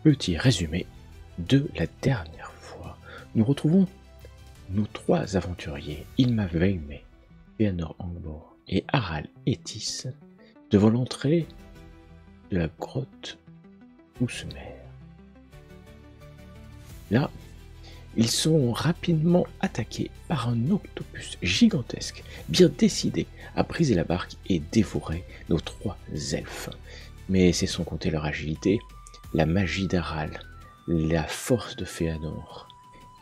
Petit résumé de la dernière fois. Nous retrouvons nos trois aventuriers, Ilma Veime, Fëanor Angbor et Harald Etis, devant l'entrée de la grotte Ousmer. Là, ils sont rapidement attaqués par un octopus gigantesque, bien décidé à briser la barque et dévorer nos trois elfes. Mais c'est sans compter leur agilité, la magie d'Harald, la force de Fëanor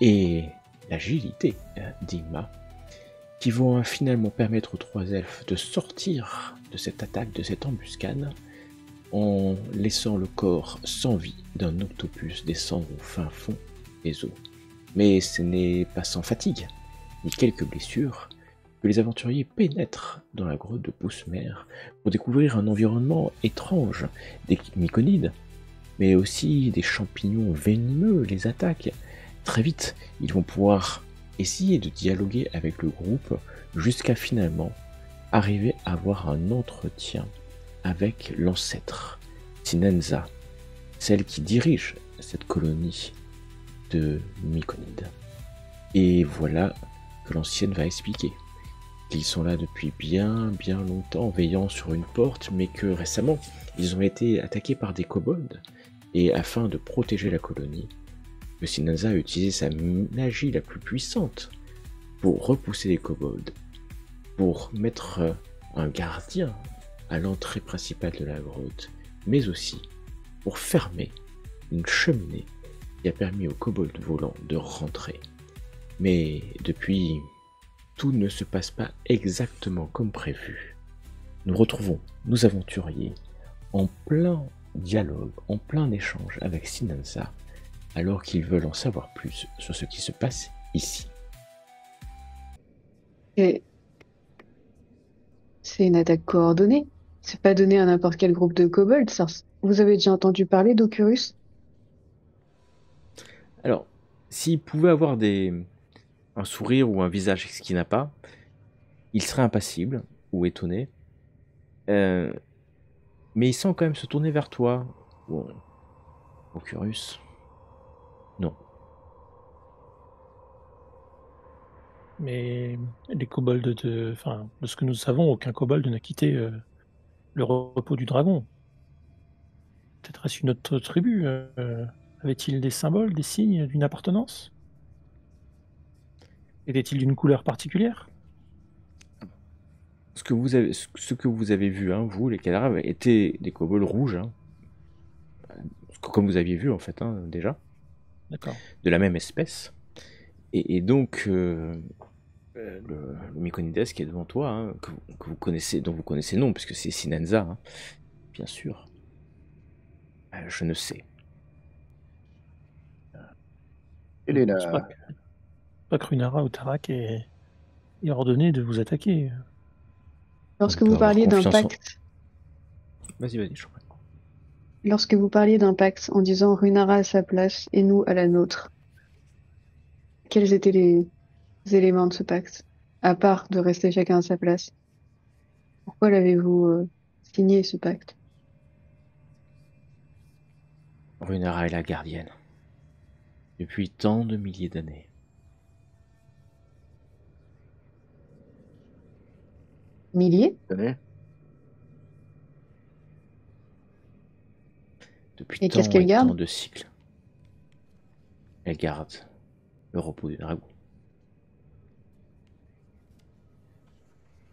et l'agilité d'Ilma, qui vont finalement permettre aux trois elfes de sortir de cette attaque, de cette embuscade, en laissant le corps sans vie d'un octopus descendre au fin fond des eaux. Mais ce n'est pas sans fatigue, ni quelques blessures, que les aventuriers pénètrent dans la grotte de Ousmer pour découvrir un environnement étrange. Des myconides, mais aussi des champignons venimeux les attaquent. Très vite, ils vont pouvoir essayer de dialoguer avec le groupe jusqu'à finalement arriver à avoir un entretien avec l'ancêtre, Sinenza, celle qui dirige cette colonie de myconides. Et voilà que l'ancienne va expliquer qu'ils sont là depuis bien longtemps, veillant sur une porte, mais que récemment, ils ont été attaqués par des kobolds, et afin de protéger la colonie, que Sinenza a utilisé sa magie la plus puissante pour repousser les kobolds, pour mettre un gardien à l'entrée principale de la grotte, mais aussi pour fermer une cheminée qui a permis aux kobolds volants de rentrer. Mais depuis, tout ne se passe pas exactement comme prévu. Nous retrouvons nos aventuriers en plein dialogue, en plein échange avec Sinenza, alors qu'ils veulent en savoir plus sur ce qui se passe ici. Et c'est une attaque coordonnée. C'est pas donné à n'importe quel groupe de kobolds. Vous avez déjà entendu parler d'Oculus? Alors, s'il pouvait avoir un sourire ou un visage ce qu'il n'a pas, il serait impassible ou étonné. Mais il semble quand même se tourner vers toi. Bon, Oculus. Non. Mais les kobolds de ce que nous savons, aucun kobold n'a quitté le repos du dragon. Peut-être est-ce une autre tribu avait-il des symboles, des signes d'une appartenance? Était-il d'une couleur particulière? Ce que vous avez vu, hein, vous, les cadavres, étaient des kobolds rouges, hein, comme vous aviez vu en fait, hein, déjà. D'accord. De la même espèce. Et donc, le Myconides qui est devant toi, hein, que vous connaissez, dont vous connaissez le nom, puisque c'est Sinenza, hein, bien sûr. Je ne sais. Quelle est Je pense la... pas que Runara ou Tarak ait ordonné de vous attaquer. Lorsque vous parliez d'un pacte, Vas-y, je t'en prie. lorsque vous parliez d'un pacte en disant Runara à sa place et nous à la nôtre, quels étaient les éléments de ce pacte, à part de rester chacun à sa place? Pourquoi l'avez-vous signé, ce pacte? Runara est la gardienne. Depuis tant de milliers d'années. Milliers? Depuis Et tant qu'est-ce qu'elle et garde? tant de cycles. Elle garde le repos du dragon.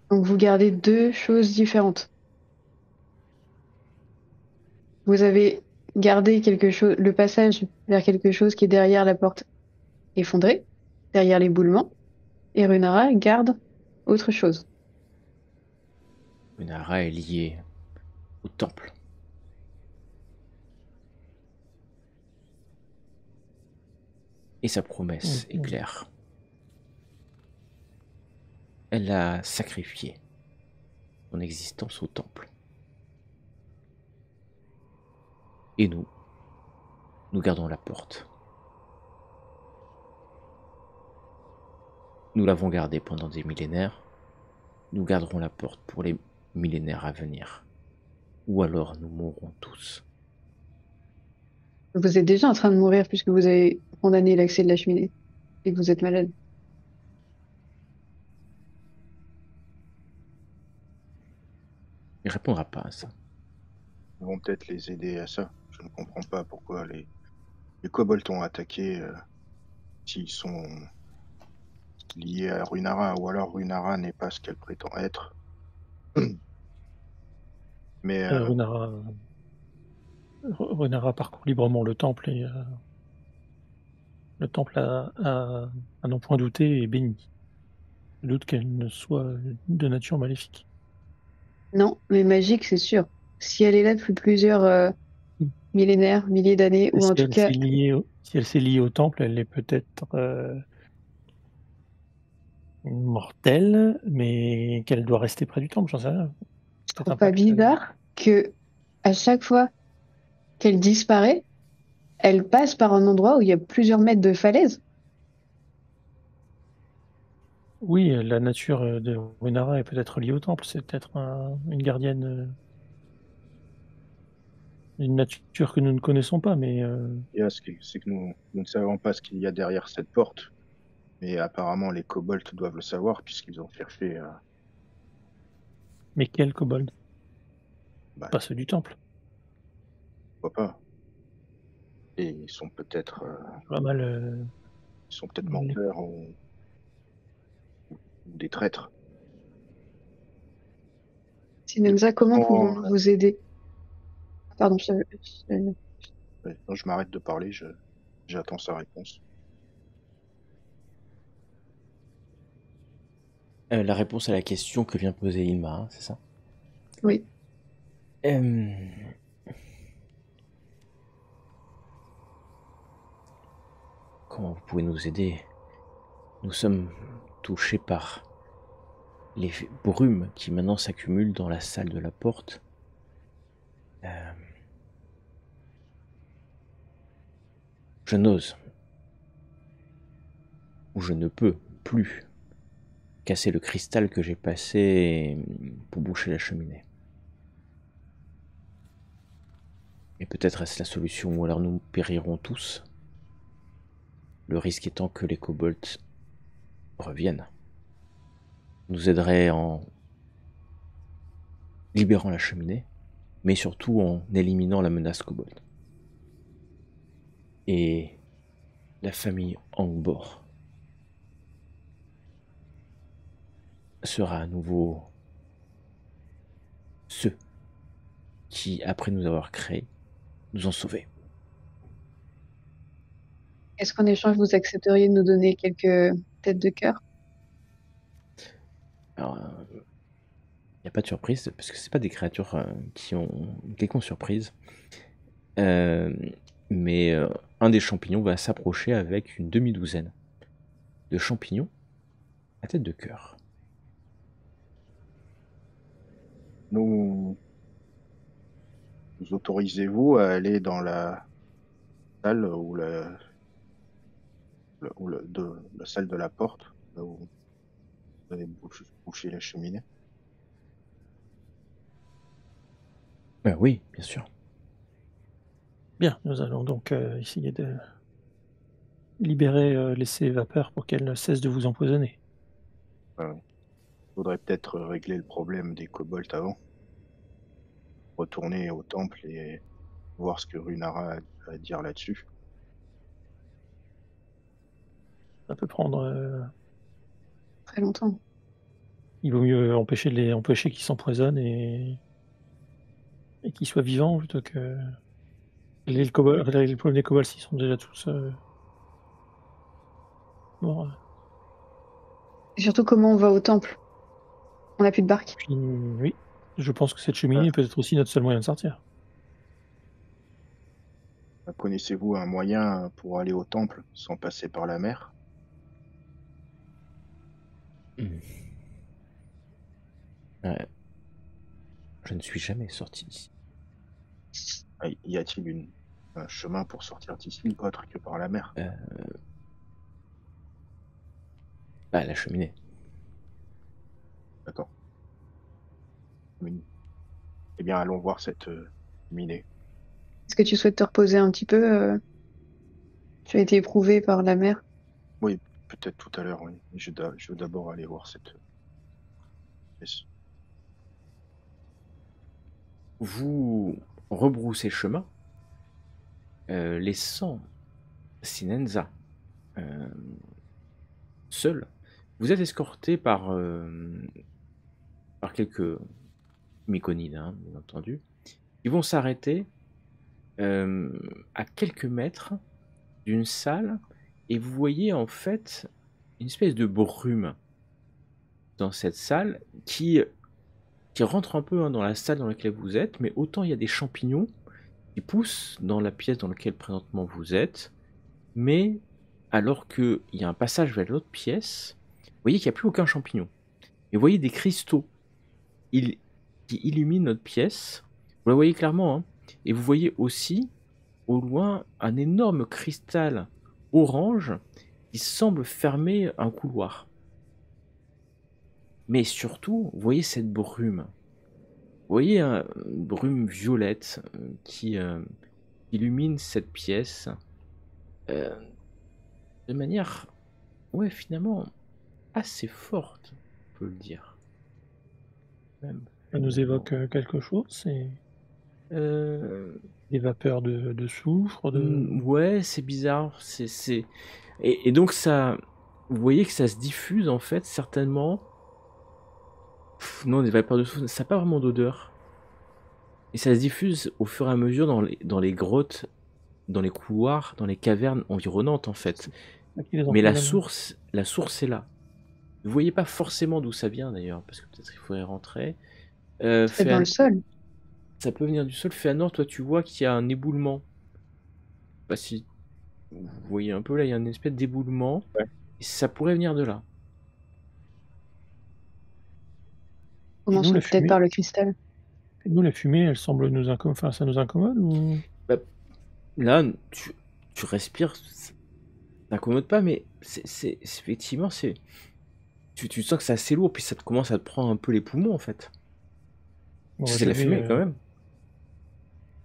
Donc vous gardez deux choses différentes. Vous avez gardé quelque chose, le passage vers quelque chose qui est derrière la porte effondrée, derrière l'éboulement, et Runara garde autre chose. Runara est liée au temple. Et sa promesse est claire. Elle a sacrifié son existence au temple. Et nous gardons la porte. Nous l'avons gardée pendant des millénaires. Nous garderons la porte pour les millénaires à venir. Ou alors nous mourrons tous. Vous êtes déjà en train de mourir puisque vous avez condamné l'accès de la cheminée et que vous êtes malade. Il répondra pas à ça. Ils vont peut-être les aider à ça. Je ne comprends pas pourquoi les kobolds ont attaqué s'ils sont liés à Runara, ou alors Runara n'est pas ce qu'elle prétend être. Mais Runara parcourt librement le temple et le temple à n'en point douter est béni. Je doute qu'elle ne soit de nature maléfique. Non, mais magique, c'est sûr. Si elle est là depuis plusieurs millénaires, milliers d'années, ou en tout cas, Si elle s'est liée au temple, elle est peut-être mortelle, mais qu'elle doit rester près du temple, j'en sais rien. je trouve pas bizarre que à chaque fois qu'elle disparaît, elle passe par un endroit où il y a plusieurs mètres de falaise. Oui, la nature de Runara est peut-être liée au temple. C'est peut-être une gardienne d'une nature que nous ne connaissons pas, mais... c'est que nous ne savons pas ce qu'il y a derrière cette porte. Mais apparemment, les kobolds doivent le savoir puisqu'ils ont cherché à... Mais quel kobold? Pas ceux du temple. Pourquoi pas? Et ils sont peut-être... Pas mal... Ils sont peut-être menteurs ou des traîtres. Sinenza, comment pouvons-nous vous aider? Pardon, je m'arrête de parler, j'attends sa réponse. La réponse à la question que vient poser Ilma, hein, c'est ça? Oui. Comment vous pouvez nous aider? Nous sommes touchés par les brumes qui maintenant s'accumulent dans la salle de la porte. Je n'ose, ou je ne peux plus casser le cristal que j'ai passé pour boucher la cheminée. Et peut-être est-ce la solution, ou alors nous périrons tous. Le risque étant que les kobolds reviennent. Nous aiderait en libérant la cheminée, mais surtout en éliminant la menace kobold. Et la famille Angbor sera à nouveau ceux qui, après nous avoir créés, nous ont sauvés. Est-ce qu'en échange, vous accepteriez de nous donner quelques têtes de cœur? Alors, il n'y a pas de surprise, parce que c'est pas des créatures qui ont une quelconque surprise. Mais un des champignons va s'approcher avec une demi-douzaine de champignons à tête de cœur. Nous autorisez-vous à aller dans la salle ou la salle de la porte, là où vous avez bouché la cheminée? Oui, bien sûr. Bien, nous allons donc essayer de libérer ces vapeurs pour qu'elles cessent de vous empoisonner. Faudrait peut-être régler le problème des kobolds avant. Retourner au temple et voir ce que Runara a à dire là-dessus. Ça peut prendre... Très longtemps. Il vaut mieux empêcher qu'ils s'empoisonnent et qu'ils soient vivants plutôt que... Les problèmes des kobolds, ils sont déjà tous morts. Et surtout, comment on va au temple? On n'a plus de barque. Oui, je pense que cette cheminée est peut-être aussi notre seul moyen de sortir. Connaissez-vous un moyen pour aller au temple sans passer par la mer? Je ne suis jamais sorti d'ici. Y a-t-il un chemin pour sortir d'ici autre que par la mer? La cheminée. D'accord. Eh bien, allons voir cette cheminée. Est-ce que tu souhaites te reposer un petit peu? Tu as été éprouvé par la mer. Oui, peut-être tout à l'heure, oui. Je veux d'abord aller voir cette pièce. Vous rebroussez chemin, laissant Sinenza seul. Vous êtes escorté par quelques myconides, hein, bien entendu. Ils vont s'arrêter à quelques mètres d'une salle et vous voyez en fait une espèce de brume dans cette salle qui rentre un peu, hein, dans la salle dans laquelle vous êtes, mais autant il y a des champignons qui poussent dans la pièce dans laquelle présentement vous êtes, mais alors qu'il y a un passage vers l'autre pièce, vous voyez qu'il n'y a plus aucun champignon. Et vous voyez des cristaux qui illuminent notre pièce. Vous la voyez clairement, hein. Et vous voyez aussi, au loin, un énorme cristal orange qui semble fermer un couloir. Mais surtout, vous voyez cette brume. Vous voyez une brume violette qui illumine cette pièce de manière, ouais, finalement, assez forte, on peut le dire. Même. Ça nous évoque quelque chose, c'est des vapeurs de soufre, Ouais, c'est bizarre. Et donc ça, vous voyez que ça se diffuse en fait, certainement. Non, des vapeurs de soufre, ça n'a pas vraiment d'odeur. Et ça se diffuse au fur et à mesure dans les grottes, dans les couloirs, dans les cavernes environnantes en fait. Mais la source est là. Vous voyez pas forcément d'où ça vient d'ailleurs, parce que peut-être il faudrait rentrer. C'est dans le sol. Ça peut venir du sol. Féanor, toi tu vois qu'il y a un éboulement. Bah si vous voyez un peu là, il y a une espèce d'éboulement. Ouais. Et ça pourrait venir de là. Commençons peut-être par le cristal. Et nous, la fumée, elle semble nous incommode. Enfin, ça nous incommode ou... Là, tu respires, ça t'incommode pas, mais c'est effectivement, tu sens que c'est assez lourd, puis ça commence à te prendre un peu les poumons en fait. Bon, c'est de la fumée quand même.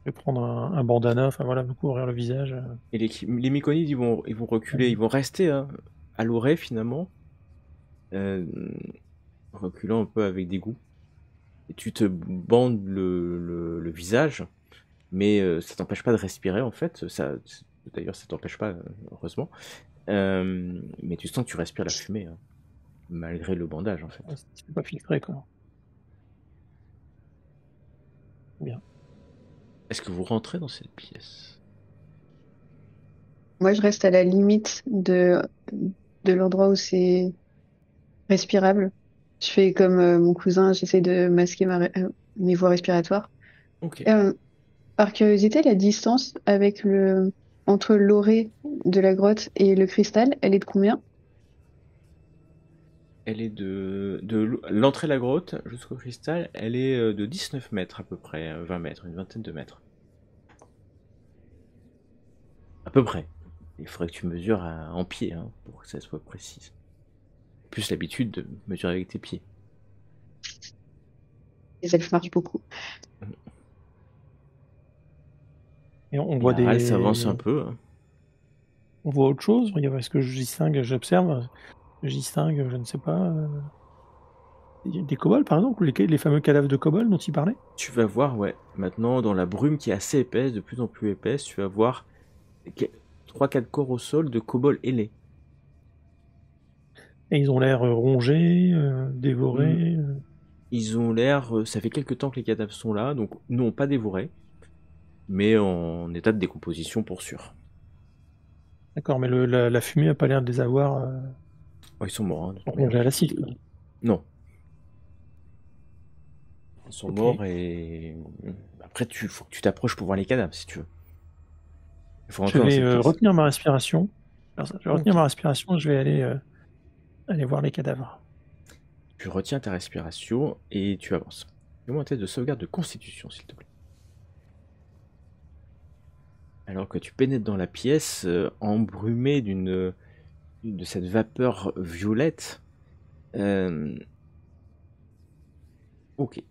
Je vais prendre un bandana, enfin voilà, me couvrir le visage. Et les myconides, ils vont reculer, ils vont rester à l'oreille finalement, reculant un peu avec dégoût. Et tu te bandes le visage, mais ça t'empêche pas de respirer en fait. D'ailleurs, ça t'empêche pas, heureusement. Mais tu sens que tu respires la fumée, hein, malgré le bandage en fait. C'est pas filtré quoi. Bien. Est-ce que vous rentrez dans cette pièce? Moi, je reste à la limite de l'endroit où c'est respirable. Je fais comme mon cousin, j'essaie de masquer mes voies respiratoires. Ok. Par curiosité, la distance entre l'orée de la grotte et le cristal, elle est de combien? Elle est de l'entrée de la grotte jusqu'au cristal, elle est de 19 mètres à peu près, 20 mètres, une vingtaine de mètres. À peu près. Il faudrait que tu mesures en pied, hein, pour que ça soit précis. Plus l'habitude de mesurer avec tes pieds. Les elfes marchent beaucoup. Et on voit elle s'avance un peu. On voit autre chose? Est-ce que je distingue, j'observe, je distingue, je ne sais pas, des kobolds par exemple, les fameux cadavres de kobolds dont il parlait? Tu vas voir, ouais, maintenant dans la brume qui est assez épaisse, de plus en plus épaisse, tu vas voir 3-4 corps au sol de kobolds ailés. Et ils ont l'air rongés, dévorés. Ils ont l'air, ça fait quelques temps que les cadavres sont là, donc non pas dévorés, mais en état de décomposition pour sûr. D'accord, mais la fumée n'a pas l'air de les avoir. Oh, ils sont morts. Hein, rongés à l'acide. Non. Ils sont morts et après faut que tu t'approches pour voir les cadavres si tu veux. Je vais retenir ma respiration. Je vais retenir ma respiration, je vais aller voir les cadavres. Tu retiens ta respiration et tu avances. Fais-moi un test de sauvegarde de constitution, s'il te plaît. Alors que tu pénètres dans la pièce, embrumée de cette vapeur violette. Ok.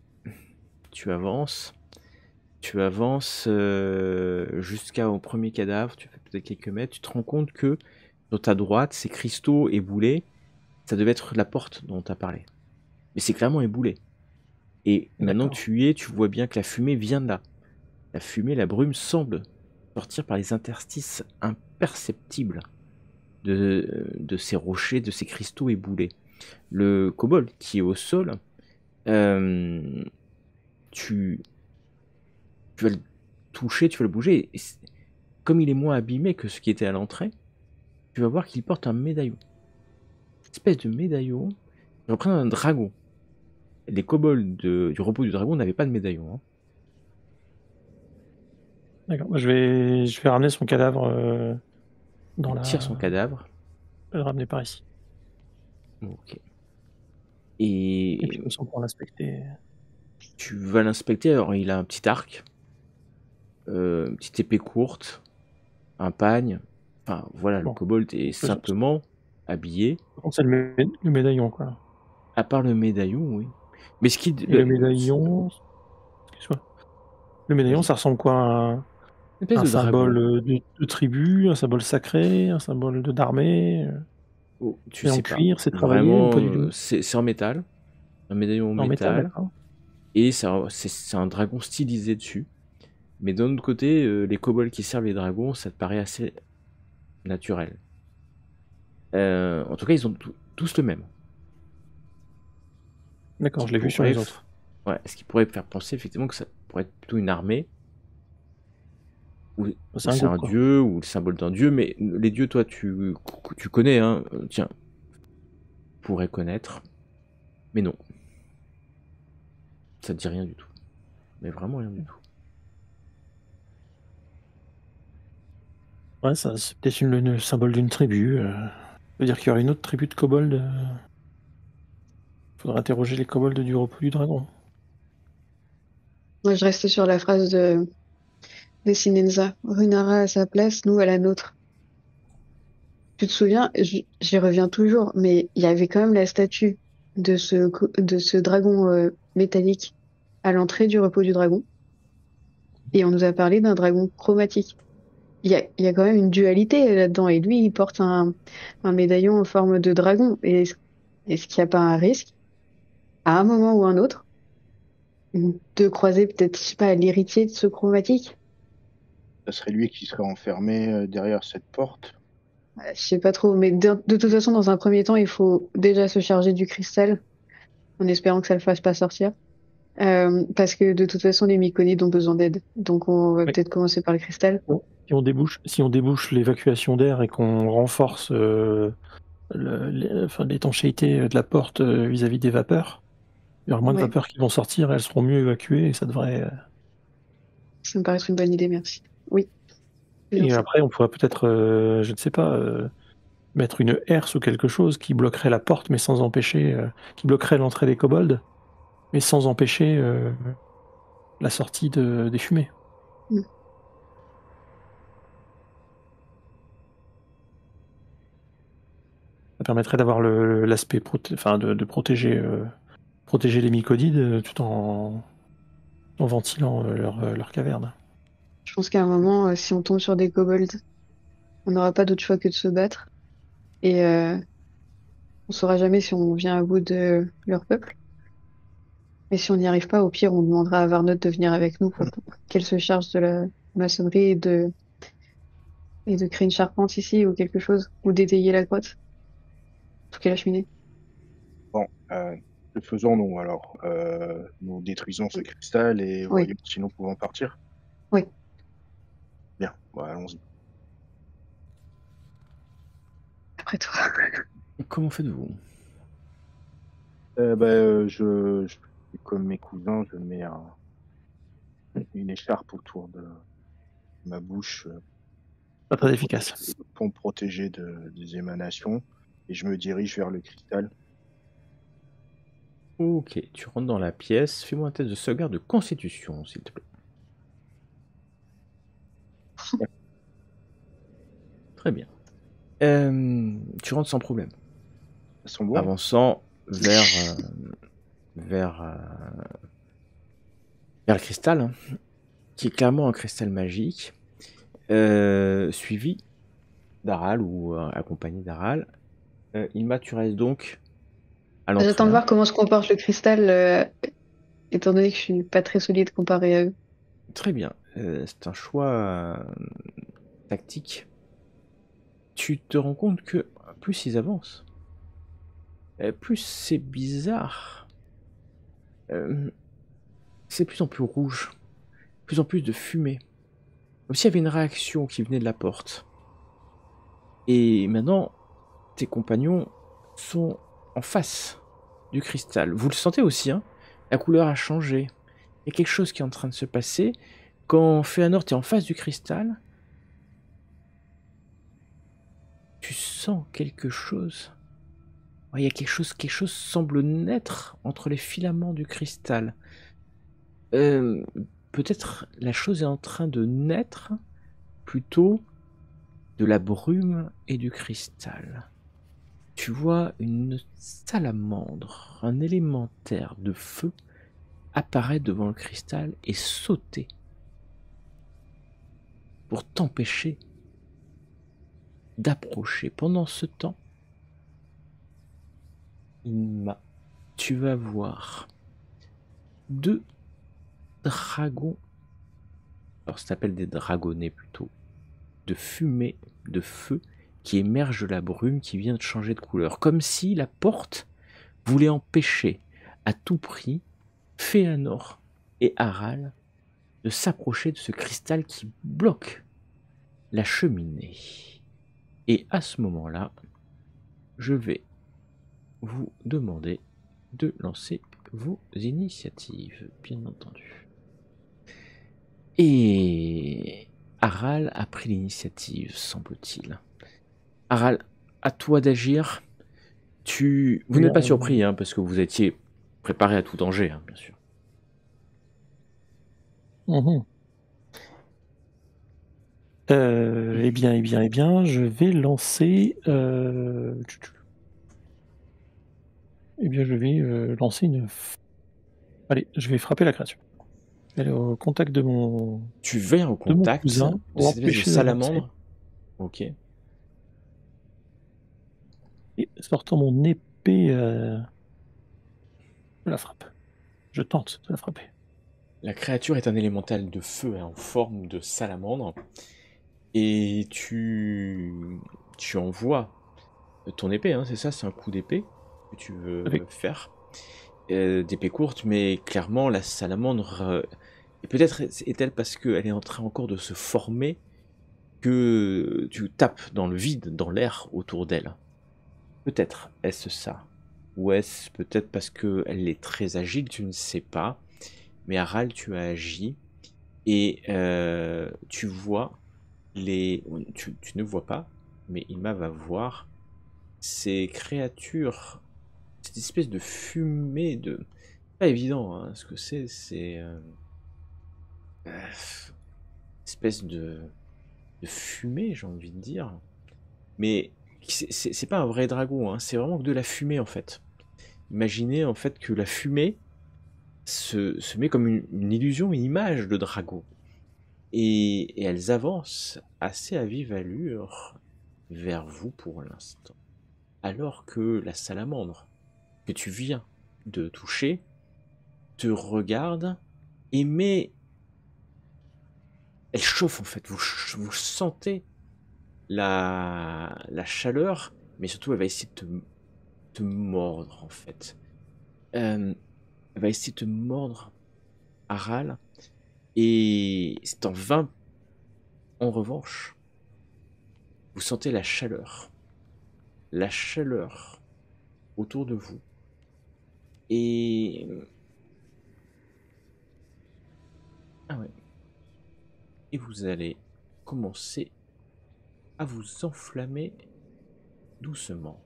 Tu avances. Tu avances jusqu'au premier cadavre, tu fais peut-être quelques mètres, tu te rends compte que sur ta droite, ces cristaux éboulés, ça devait être la porte dont tu as parlé. Mais c'est clairement éboulé. Et maintenant que D'accord. tu y es, tu vois bien que la fumée vient de là. La fumée, la brume semble sortir par les interstices imperceptibles de ces rochers, de ces cristaux éboulés. Le kobold qui est au sol, euh, tu, tu vas le toucher, tu vas le bouger. Et comme il est moins abîmé que ce qui était à l'entrée, tu vas voir qu'il porte un médaillon. Une espèce de médaillon qui représente un dragon. Les kobolds du repos du dragon n'avaient pas de médaillon. Hein. D'accord. Moi, je vais ramener son cadavre dans Il tire la. son cadavre. Je vais le ramener par ici. Ok. Et puis Et comme ça, on pourra l'inspecter. tu vas l'inspecter. Alors, il a un petit arc, une petite épée courte, un pagne. Enfin, voilà, le Bon, kobold est par simplement habillé, contre, c'est le médaillon, quoi. à part le médaillon, oui. Mais ce qui. Et le médaillon. Excuse-moi. Le médaillon, Vas-y. ça ressemble quoi à Une espèce un de dragon. symbole de tribu, un symbole sacré, un symbole d'armée Oh, tu c'est en sais pas. cuir, c'est travaillé ou pas Vraiment, du tout? c'est en métal. Un médaillon en En métal, métal. d'accord. Et c'est un dragon stylisé dessus. Mais d'un autre côté, les kobolds qui servent les dragons, ça te paraît assez naturel. En tout cas, ils ont tous le même. D'accord, Qui je l'ai vu sur pourrait les autres. Ouais, ce qui pourrait faire penser effectivement que ça pourrait être plutôt une armée, ou C'est un c'est groupe, un quoi. dieu, ou le symbole d'un dieu, mais les dieux, toi, tu connais, hein, tiens, pourrais connaître, mais non, ça te dit rien du tout. Mais vraiment rien du tout. Ouais, ça, c'est peut-être le symbole d'une tribu. Ça veut dire qu'il y aurait une autre tribu de kobolds. Faudra interroger les kobolds du repos du dragon. Moi, je restais sur la phrase de Sinenza. Runara à sa place, nous à la nôtre. Tu te souviens, j'y reviens toujours, mais il y avait quand même la statue de ce dragon métallique à l'entrée du repos du dragon. Et on nous a parlé d'un dragon chromatique. Il y a quand même une dualité là-dedans. Et lui, il porte un médaillon en forme de dragon. Et est-ce qu'il n'y a pas un risque, à un moment ou un autre, de croiser peut-être, je sais pas, l'héritier de ce chromatique? Ça serait lui qui serait enfermé derrière cette porte. Je sais pas trop, mais de toute façon, dans un premier temps, il faut déjà se charger du cristal, en espérant que ça le fasse pas sortir. Parce que de toute façon, les Myconides ont besoin d'aide. Donc on va Oui. peut-être commencer par le cristal. Bon, si on débouche l'évacuation d'air et qu'on renforce l'étanchéité de la porte vis-à-vis des vapeurs, il y aura moins de Ouais, vapeurs qui vont sortir, elles seront mieux évacuées et ça devrait. ça me paraît être une bonne idée, merci. Oui, bien Et ça. après, on pourrait peut-être, je ne sais pas, mettre une herse ou quelque chose qui bloquerait la porte, mais sans empêcher, qui bloquerait l'entrée des kobolds, mais sans empêcher la sortie des fumées. Mm. Ça permettrait d'avoir l'aspect de protéger les myconides tout en ventilant leur caverne. Je pense qu'à un moment, si on tombe sur des kobolds, on n'aura pas d'autre choix que de se battre. Et on saura jamais si on vient à bout de leur peuple. Et si on n'y arrive pas, au pire, on demandera à Varnot de venir avec nous pour qu'elle se charge de la maçonnerie et de créer une charpente ici ou quelque chose, ou d'étayer la grotte. En tout cas, la cheminée. Bon, que faisons-nous alors? Nous détruisons ce cristal et Oui. voyons si nous pouvons partir? Oui. Bien, bon, allons-y. Après toi. Comment faites-vous? Comme mes cousins, je mets une écharpe autour de ma bouche Pas très efficace. pour me protéger des émanations et je me dirige vers le cristal. Ok, tu rentres dans la pièce, fais-moi un test de sauvegarde de constitution, s'il te plaît. Très bien. Tu rentres sans problème. Ça sent bon. Avançant vers le cristal, hein. qui est clairement un cristal magique, suivi d'Aral ou accompagné d'Aral. Ilma, tu restes donc à J'attends de l'entrée. voir comment se comporte le cristal, étant donné que je suis pas très solide comparé à eux. Très bien. C'est un choix tactique. Tu te rends compte que plus ils avancent, plus c'est bizarre. C'est de plus en plus rouge, de plus en plus de fumée. Comme s'il y avait une réaction qui venait de la porte. Et maintenant, tes compagnons sont en face du cristal. Vous le sentez aussi, hein? La couleur a changé. Il y a quelque chose qui est en train de se passer. Quand Féanor est en face du cristal, tu sens quelque chose. Ouais, il y a quelque chose semble naître entre les filaments du cristal. Peut-être la chose est en train de naître plutôt de la brume et du cristal. Tu vois une salamandre, un élémentaire de feu, apparaître devant le cristal et sauter pour t'empêcher d'approcher. Pendant ce temps, tu vas voir 2 dragons, alors ça s'appelle des dragonnets plutôt, de fumée, de feu, qui émergent de la brume qui vient de changer de couleur. Comme si la porte voulait empêcher à tout prix Féanor et Aral de s'approcher de ce cristal qui bloque la cheminée. Et à ce moment-là, je vais vous demander de lancer vos initiatives, bien entendu. Et Aral a pris l'initiative, semble-t-il. Aral, à toi d'agir. Vous n'êtes pas surpris, hein, parce que vous étiez préparé à tout danger, hein, bien sûr. Eh bien, je vais lancer. Je vais lancer une. Allez, je vais frapper la créature. Elle est au contact de mon. Tu viens au de mon contact cousin de pour cette espèce de l'empêcher d'avancer. salamandre. Ok. Et sortant mon épée, je la frappe. Je tente de la frapper. La créature est un élémental de feu, hein, en forme de salamandre. Et tu envoies ton épée, hein, c'est ça, c'est un coup d'épée que tu veux faire. D'épée courte, mais clairement la salamandre, et peut-être est-elle parce qu'elle est en train encore de se former que tu tapes dans le vide, dans l'air autour d'elle. Peut-être est-ce ça. Ou est-ce peut-être parce qu'elle est très agile, tu ne sais pas. Mais Aral, tu as agi et tu vois tu ne vois pas, mais Ilma va voir ces créatures, cette espèce de fumée de... Pas évident, hein, ce que c'est espèce de fumée, j'ai envie de dire. Mais c'est pas un vrai dragon, hein, c'est vraiment que de la fumée en fait. Imaginez en fait que la fumée se met comme une illusion, une image de dragon. Et elles avancent assez à vive allure vers vous pour l'instant. Alors que la salamandre que tu viens de toucher te regarde et elle chauffe en fait. Vous sentez la chaleur, mais surtout elle va essayer de te mordre en fait. Elle va essayer de te mordre, Aral, et c'est en vain. En revanche, vous sentez la chaleur autour de vous, et et vous allez commencer à vous enflammer doucement,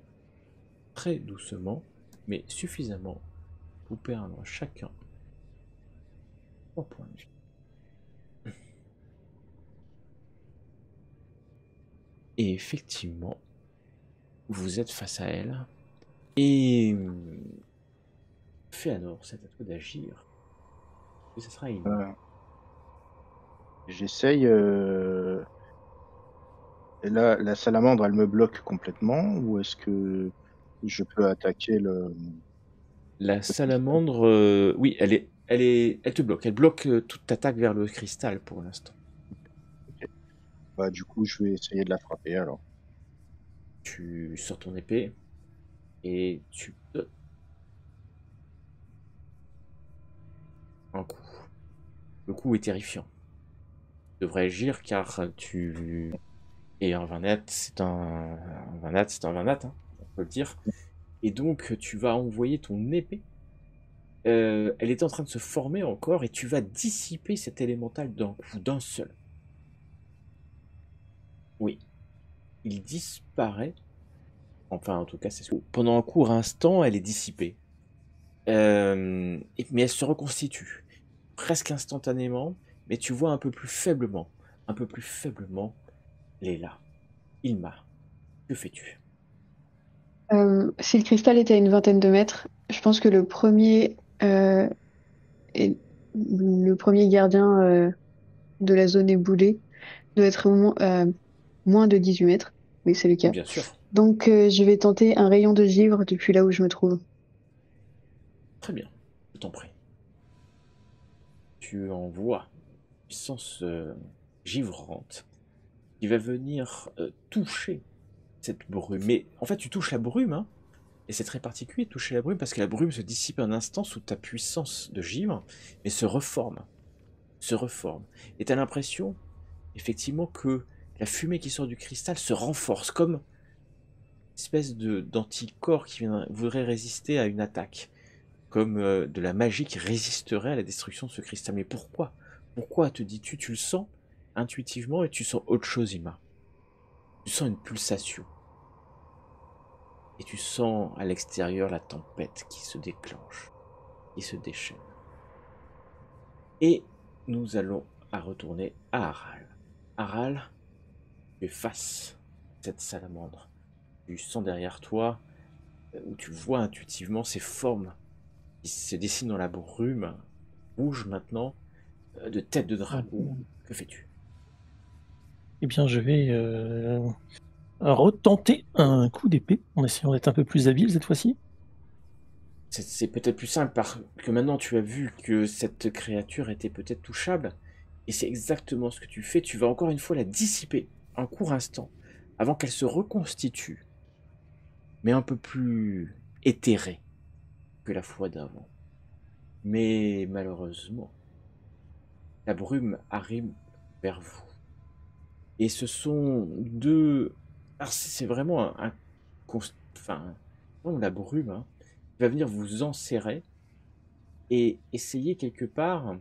très doucement, mais suffisamment pour perdre chacun 3 points de vie. Et effectivement, vous êtes face à elle, et Féanor, c'est à toi d'agir. Et ça sera une... J'essaye. Et là, la salamandre, elle me bloque complètement, ou est-ce que je peux attaquer le La cristal? salamandre, oui, elle te bloque. Elle bloque toute attaque vers le cristal pour l'instant. Ok. Bah, du coup, je vais essayer de la frapper alors. Tu sors ton épée et tu donnes un coup. Le coup est terrifiant. Tu devrais agir car tu... Et un 20 nat, c'est un 20 nat, c'est un 20 nat, hein, on peut le dire. Et donc, tu vas envoyer ton épée. Elle est en train de se former encore et tu vas dissiper cet élémental d'un coup, d'un seul. Oui, il disparaît. Enfin, en tout cas, c'est ce que... Pendant un court instant, elle est dissipée. Mais elle se reconstitue. Presque instantanément, mais tu vois un peu plus faiblement. Un peu plus faiblement, Léla. Ilma, que fais-tu? Si le cristal était à une vingtaine de mètres, je pense que le premier gardien de la zone éboulée doit être moins de 18 mètres. Oui, c'est le cas. Bien sûr. Donc, je vais tenter un rayon de givre depuis là où je me trouve. Très bien, je t'en prie. Tu envoies une puissance givrante qui va venir toucher cette brume. Mais en fait, tu touches la brume, hein, et c'est très particulier de toucher la brume parce que la brume se dissipe un instant sous ta puissance de givre, mais se reforme. Se reforme. Et tu as l'impression, effectivement, que la fumée qui sort du cristal se renforce, comme une espèce d'anticorps qui voudrait résister à une attaque. Comme de la magie qui résisterait à la destruction de ce cristal. Mais pourquoi? Pourquoi te dis-tu? Tu le sens intuitivement et tu sens autre chose, Ima. Tu sens une pulsation. Et tu sens à l'extérieur la tempête qui se déclenche, qui se déchaîne. Et nous allons retourner à Aral. Aral, tu es face à cette salamandre. Tu sens derrière toi, où tu vois intuitivement ces formes qui se dessinent dans la brume, rouge maintenant, de tête de dragon. Que fais-tu? Eh bien, je vais retenter un coup d'épée en essayant d'être un peu plus habile cette fois-ci. C'est peut-être plus simple parce que maintenant tu as vu que cette créature était peut-être touchable. Et c'est exactement ce que tu fais. Tu vas encore une fois la dissiper un court instant avant qu'elle se reconstitue, mais un peu plus éthérée que la fois d'avant. Mais malheureusement, la brume arrive vers vous. Et ce sont deux... Alors c'est vraiment enfin, la brume, hein, va venir vous enserrer et essayer quelque part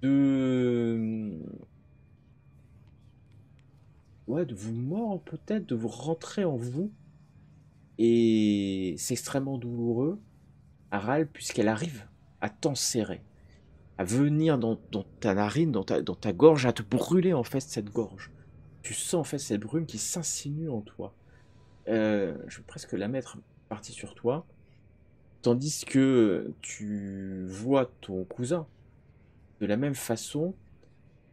de... Ouais, de vous mordre peut-être, de vous rentrer en vous. Et c'est extrêmement douloureux, Aral, puisqu'elle arrive à t'enserrer, à venir dans ta narine, dans ta gorge, à te brûler en fait cette gorge. Tu sens en fait cette brume qui s'insinue en toi. Je vais presque la mettre partie sur toi, tandis que tu vois ton cousin. De la même façon,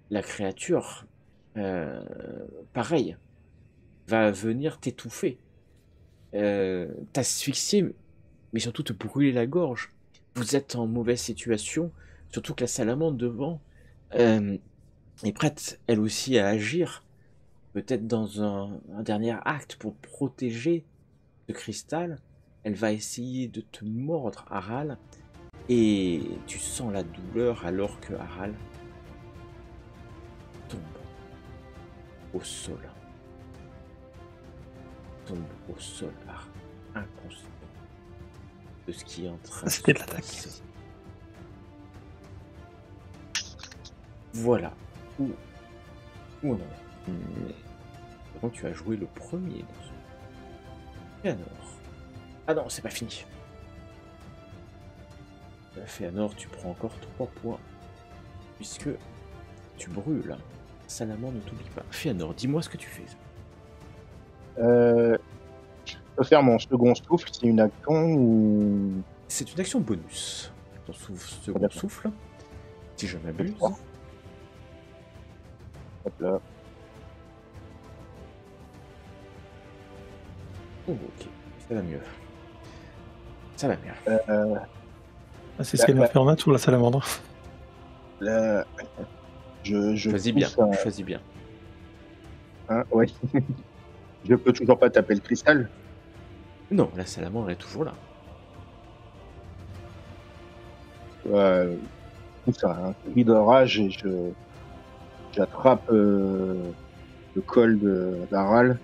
la créature, pareil, va venir t'étouffer, t'asphyxier, mais surtout te brûler la gorge. Vous êtes en mauvaise situation, surtout que la salamandre devant est prête, elle aussi, à agir, peut-être dans un dernier acte pour protéger ce cristal. Elle va essayer de te mordre, Aral, et tu sens la douleur alors que Aral tombe au sol. Tombe au sol, inconscient de ce qui est en train de se C'était de l'attaque. passer. Voilà où on en est. Quand tu as joué le premier dans ce Féanor. Ah non, c'est pas fini. Féanor, tu prends encore 3 points. Puisque tu brûles. Salamandre ne t'oublie pas. Féanor, dis-moi ce que tu fais. Je peux faire mon second souffle, c'est une action ou... C'est une action bonus. Ton second D'accord. souffle, si je m'abuse. D'accord. Hop là. Oh, ok, ça va mieux. Ça va mieux. Ah, c'est ce qu'elle m'a fait en maths sur la salamandre. Là, je Choisis bien, pousse choisis bien. ouais. Je peux toujours pas taper le cristal. Non, la salamandre est toujours là. Je pousse un cri de rage et j'attrape le col d'Aral.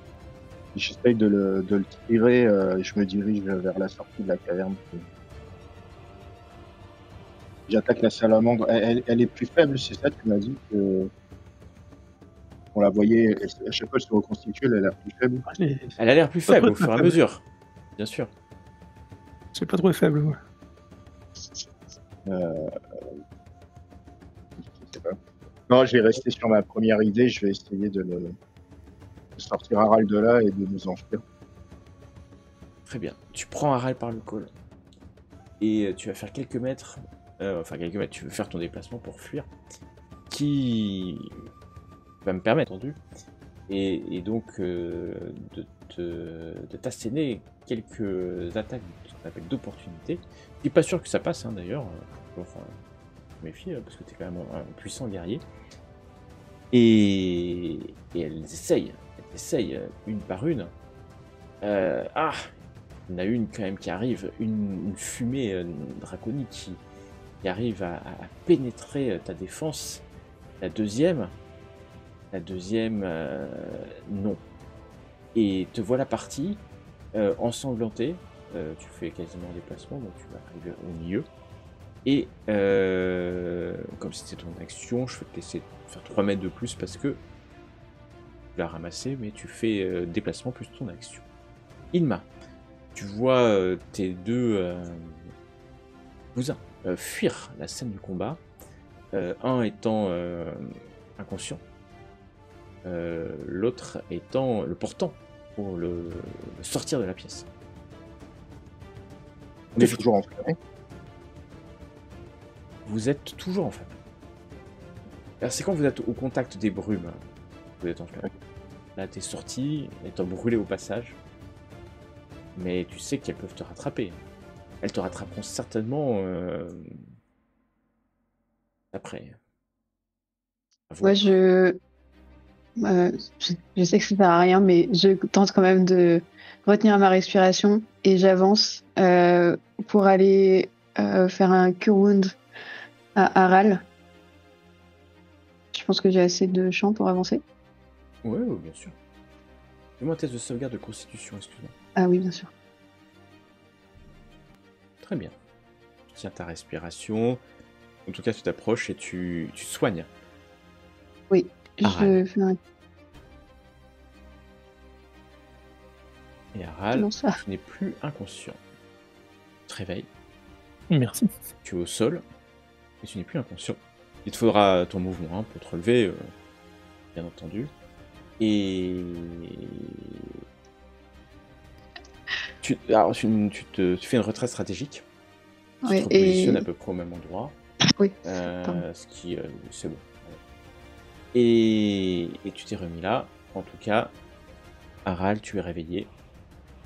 Et j'essaye de le tirer et je me dirige vers la sortie de la caverne. J'attaque la salamandre. Elle est plus faible, c'est ça? Tu m'as dit que on la voyait, à chaque fois qu'elle se reconstitue, elle a l'air plus faible. Elle a l'air plus Pas faible trop au fur et à faible. mesure. Bien sûr. C'est pas trop faible. Ouais. Je sais pas. Non, je vais rester sur ma première idée. Je vais essayer de sortir Harald de là et de nous enfuir. Très bien. Tu prends Aral par le col. Et tu vas faire quelques mètres. Enfin, quelques mètres. Tu veux faire ton déplacement pour fuir. Qui va me permettre, entendu. Et donc de t'asséner quelques attaques qu'on appelle d'opportunité. Je suis pas sûr que ça passe, hein, d'ailleurs. Enfin, méfie, parce que tu es quand même un puissant guerrier. Et elles essayent une par une. Il y en a une quand même qui arrive, une fumée draconique qui arrive à pénétrer ta défense. La deuxième, non. Et te voilà parti, ensanglanté. Tu fais quasiment un déplacement, donc tu vas arriver au milieu. Et comme c'était ton action, je vais te laisser faire 3 mètres de plus parce que tu l'as ramassé, mais tu fais déplacement plus ton action. Inma, tu vois tes deux cousins fuir la scène du combat, un étant inconscient, l'autre étant le portant pour le sortir de la pièce. On est toujours enflammé. Vous êtes toujours en famille. Alors, c'est quand vous êtes au contact des brumes que vous êtes enflammé. Là, t'es sorti, étant brûlé au passage. Mais tu sais qu'elles peuvent te rattraper. Elles te rattraperont certainement après. Moi, je sais que ça sert à rien, mais je tente quand même de retenir ma respiration et j'avance pour aller faire un cure wound à Aral. Je pense que j'ai assez de champ pour avancer. Ouais, bien sûr. Fais-moi un test de sauvegarde de constitution, excuse-moi. Ah oui, bien sûr. Très bien. Tu tiens ta respiration. En tout cas, tu t'approches et tu soignes. Oui, Aral. je fais un... Et Aral, Comment ça? tu n'es plus inconscient. Tu te réveilles, Merci. tu es au sol, et tu n'es plus inconscient. Il te faudra ton mouvement pour te relever, bien entendu. Et... tu fais une retraite stratégique. Tu Ouais, te repositionnes et... à peu près au même endroit. Oui, pardon. Ce qui... c'est bon. Et tu t'es remis là. En tout cas, Aral, tu es réveillé.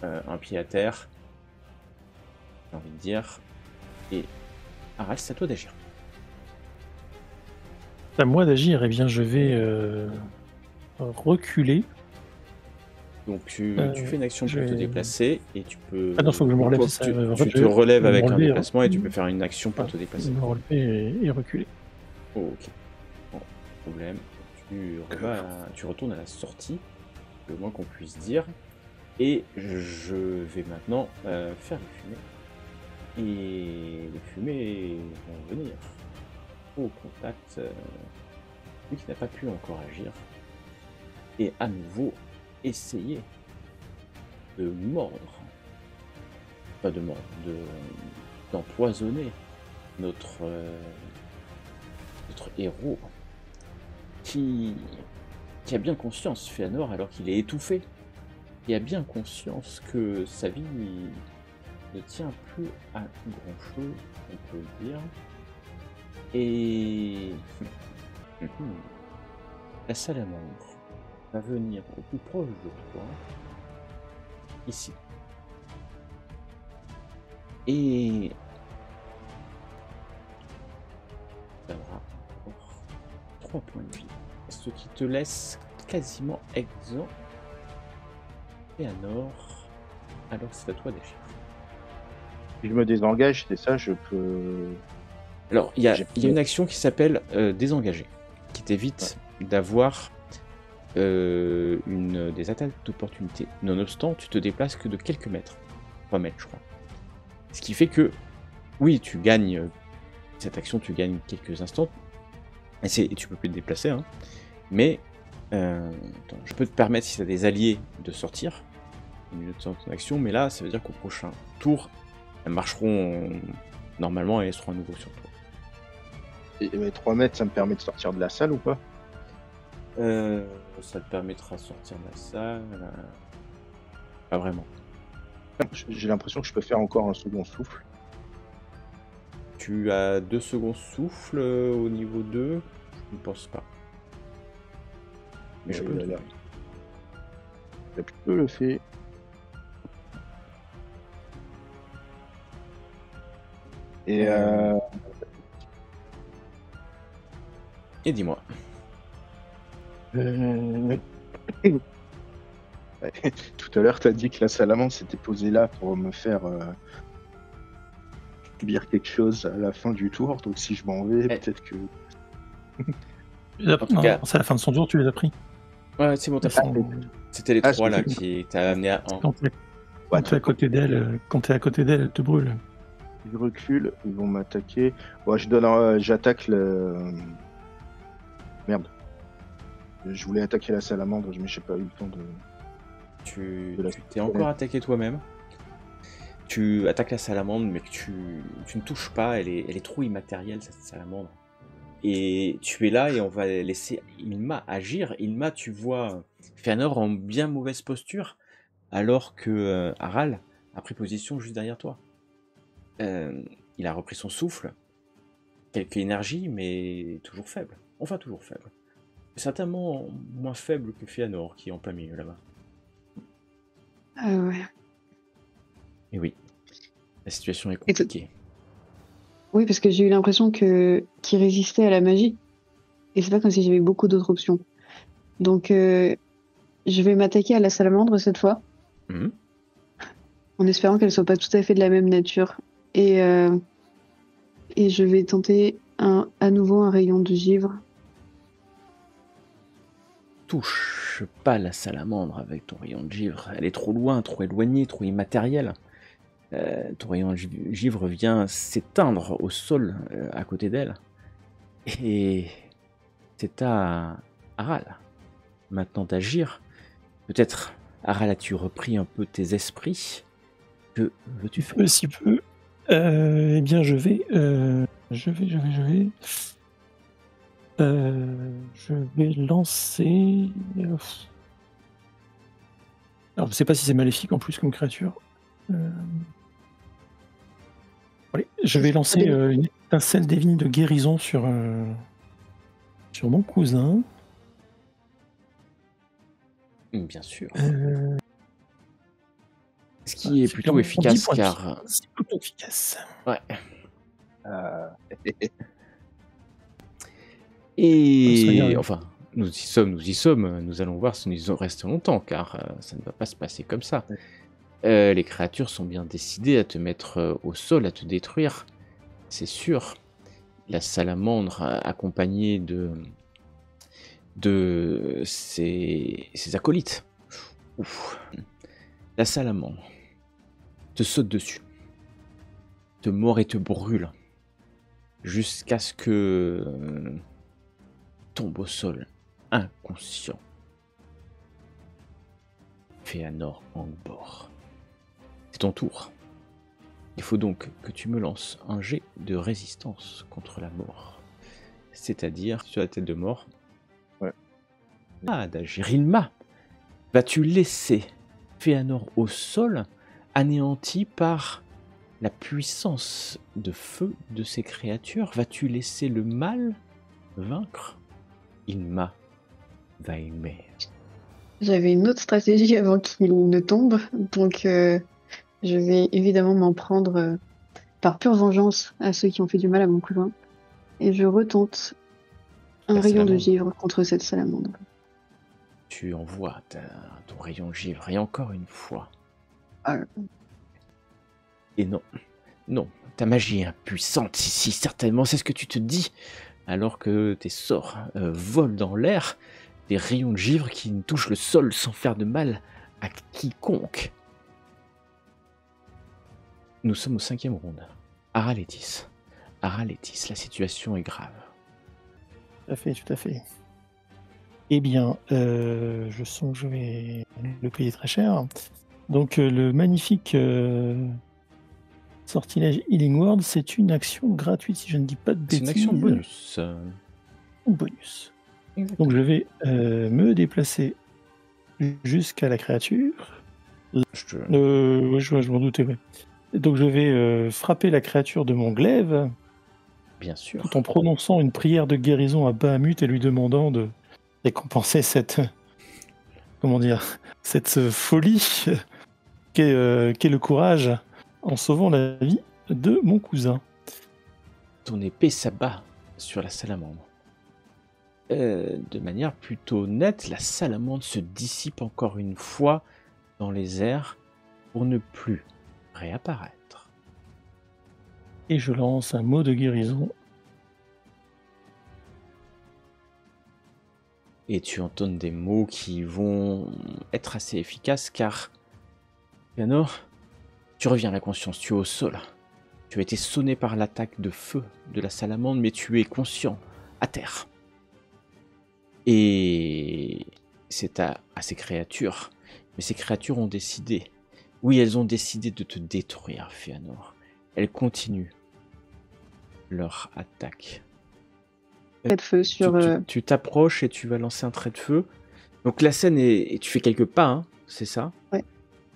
Un pied à terre. J'ai envie de dire. Et Aral, c'est à toi d'agir. À moi d'agir, eh bien je vais reculer. Donc tu fais une action pour te déplacer et tu peux... Ah non, faut que je me relève. Tu te relèves avec un relever, déplacement et tu peux faire une action pour te déplacer. Me relever et reculer. Oh, ok. Bon, problème. Tu retournes à la sortie, le moins qu'on puisse dire. Et je vais maintenant faire les fumées. Et les fumées vont venir au contact. Lui qui n'a pas pu encore agir. Et à nouveau essayer de mordre. Pas de mordre, d'empoisonner notre héros qui a bien conscience, Fëanor, alors qu'il est étouffé, qui a bien conscience que sa vie ne tient plus à grand chose, on peut le dire. Et La salamandre va venir au plus proche de toi, ici. Et ça aura encore 3 points de vie. Ce qui te laisse quasiment exempt. Et alors c'est à toi d'agir. Si je me désengage, c'est ça, je peux... Alors, il y a une action qui s'appelle désengager, qui t'évite d'avoir des attaques d'opportunité. Nonobstant, tu te déplaces que de quelques mètres. 3 mètres, je crois. Ce qui fait que, oui, tu gagnes cette action, tu gagnes quelques instants. Et tu peux plus te déplacer, hein. Mais attends, je peux te permettre, si tu as des alliés, de sortir une autre action, mais là, ça veut dire qu'au prochain tour, elles marcheront normalement et elles seront à nouveau sur toi. Et 3 mètres, ça me permet de sortir de la salle ou pas? Ça te permettra de sortir de la salle. Pas vraiment. J'ai l'impression que je peux faire encore un second souffle. Tu as 2 secondes souffle au niveau 2? Je ne pense pas. Mais je peux. Je peux le faire. Et Et dis-moi. Tout à l'heure, tu as dit que la salamandre s'était posée là pour me faire subir quelque chose à la fin du tour. Donc si je m'en vais, peut-être que... En tout cas, c'est à la fin de son tour, tu les as pris. Ouais, c'est bon, t'as fait. C'était les 3 là qui t'a amené à 1. Quand t'es à côté d'elle, elle te brûle. Je recule, ils vont m'attaquer. Bon, j'attaque le... Merde. Je voulais attaquer la salamandre, mais j'ai pas eu le temps de... Tu t'es encore attaqué toi-même. Tu attaques la salamandre, mais que tu ne touches pas, elle est trop immatérielle, cette salamandre. Et tu es là et on va laisser Ilma agir. Ilma, tu vois Fëanor en bien mauvaise posture, alors que Harald a pris position juste derrière toi. Il a repris son souffle, quelques énergies, mais toujours faible. Enfin, toujours faible. Certainement moins faible que Fëanor, qui est en plein milieu là-bas. Ah ouais. Et oui, la situation est compliquée. Oui, parce que j'ai eu l'impression qu'il résistait à la magie. Et c'est pas comme si j'avais beaucoup d'autres options. Donc, je vais m'attaquer à la salamandre cette fois. En espérant qu'elle soit pas tout à fait de la même nature. Et je vais tenter à nouveau un rayon de givre. Touche pas la salamandre avec ton rayon de givre. Elle est trop loin, trop éloignée, trop immatérielle. Ton rayon de givre vient s'éteindre au sol à côté d'elle. Et c'est à Harald maintenant d'agir. Peut-être, Harald, as-tu repris un peu tes esprits? Que veux-tu faire? Si peu. Eh bien, je vais lancer... Alors, je sais pas si c'est maléfique en plus comme créature. Allez, je vais lancer une étincelle divine de guérison sur mon cousin. Bien sûr. Ce qui est plutôt efficace, car... C'est plutôt efficace. Ouais. Et enfin, nous y sommes. Nous allons voir si nous y restons longtemps, car ça ne va pas se passer comme ça. Les créatures sont bien décidées à te mettre au sol, à te détruire. C'est sûr. La salamandre, accompagnée de ses acolytes. Ouf. La salamandre te saute dessus, te mord et te brûle, jusqu'à ce que tombe au sol, inconscient. Fëanor Angbor. C'est ton tour. Il faut donc que tu me lances un jet de résistance contre la mort. C'est-à-dire, sur la tête de mort. Ouais. D'agir. Ilma, vas-tu laisser Fëanor au sol, anéanti par la puissance de feu de ces créatures? Vas-tu laisser le mal vaincre? Ilma, Vaimé. J'avais une autre stratégie avant qu'il ne tombe, donc je vais évidemment m'en prendre par pure vengeance à ceux qui ont fait du mal à mon cousin. Et je retente un La rayon de salamandre. givre contre cette salamandre. Tu envoies ton rayon de givre, et encore une fois. Ah, Et non, non, ta magie est impuissante ici, certainement, c'est ce que tu te dis, alors que tes sorts volent dans l'air, des rayons de givre qui ne touchent le sol sans faire de mal à quiconque. Nous sommes au 5e round. Aralétis. Aralétis, la situation est grave. Tout à fait, tout à fait. Eh bien, je sens que je vais le payer très cher. Donc, le magnifique sortilège Healing Word, c'est une action gratuite, si je ne dis pas de C'est bêtises. une action bonus. Bonus. Exactement. Donc, je vais me déplacer jusqu'à la créature. Je te- Ouais, je m'en doutais, ouais. Donc, je vais frapper la créature de mon glaive, Bien sûr. tout en prononçant une prière de guérison à Bahamut et lui demandant de récompenser cette folie qu'est le courage en sauvant la vie de mon cousin. Ton épée s'abat sur la salamandre. De manière plutôt nette, la salamandre se dissipe encore une fois dans les airs pour ne plus réapparaître. Et je lance un mot de guérison. Et tu entonnes des mots qui vont être assez efficaces car, Léonore, tu reviens à la conscience, tu es au sol. Tu as été sonné par l'attaque de feu de la salamandre, mais tu es conscient, à terre. Et c'est à ces créatures. Mais ces créatures ont décidé. Oui, elles ont décidé de te détruire, Fëanor. Elles continuent leur attaque. trait de feu sur. Tu t'approches et tu vas lancer un trait de feu. Donc la scène est... Tu fais quelques pas, hein, c'est ça? Ouais.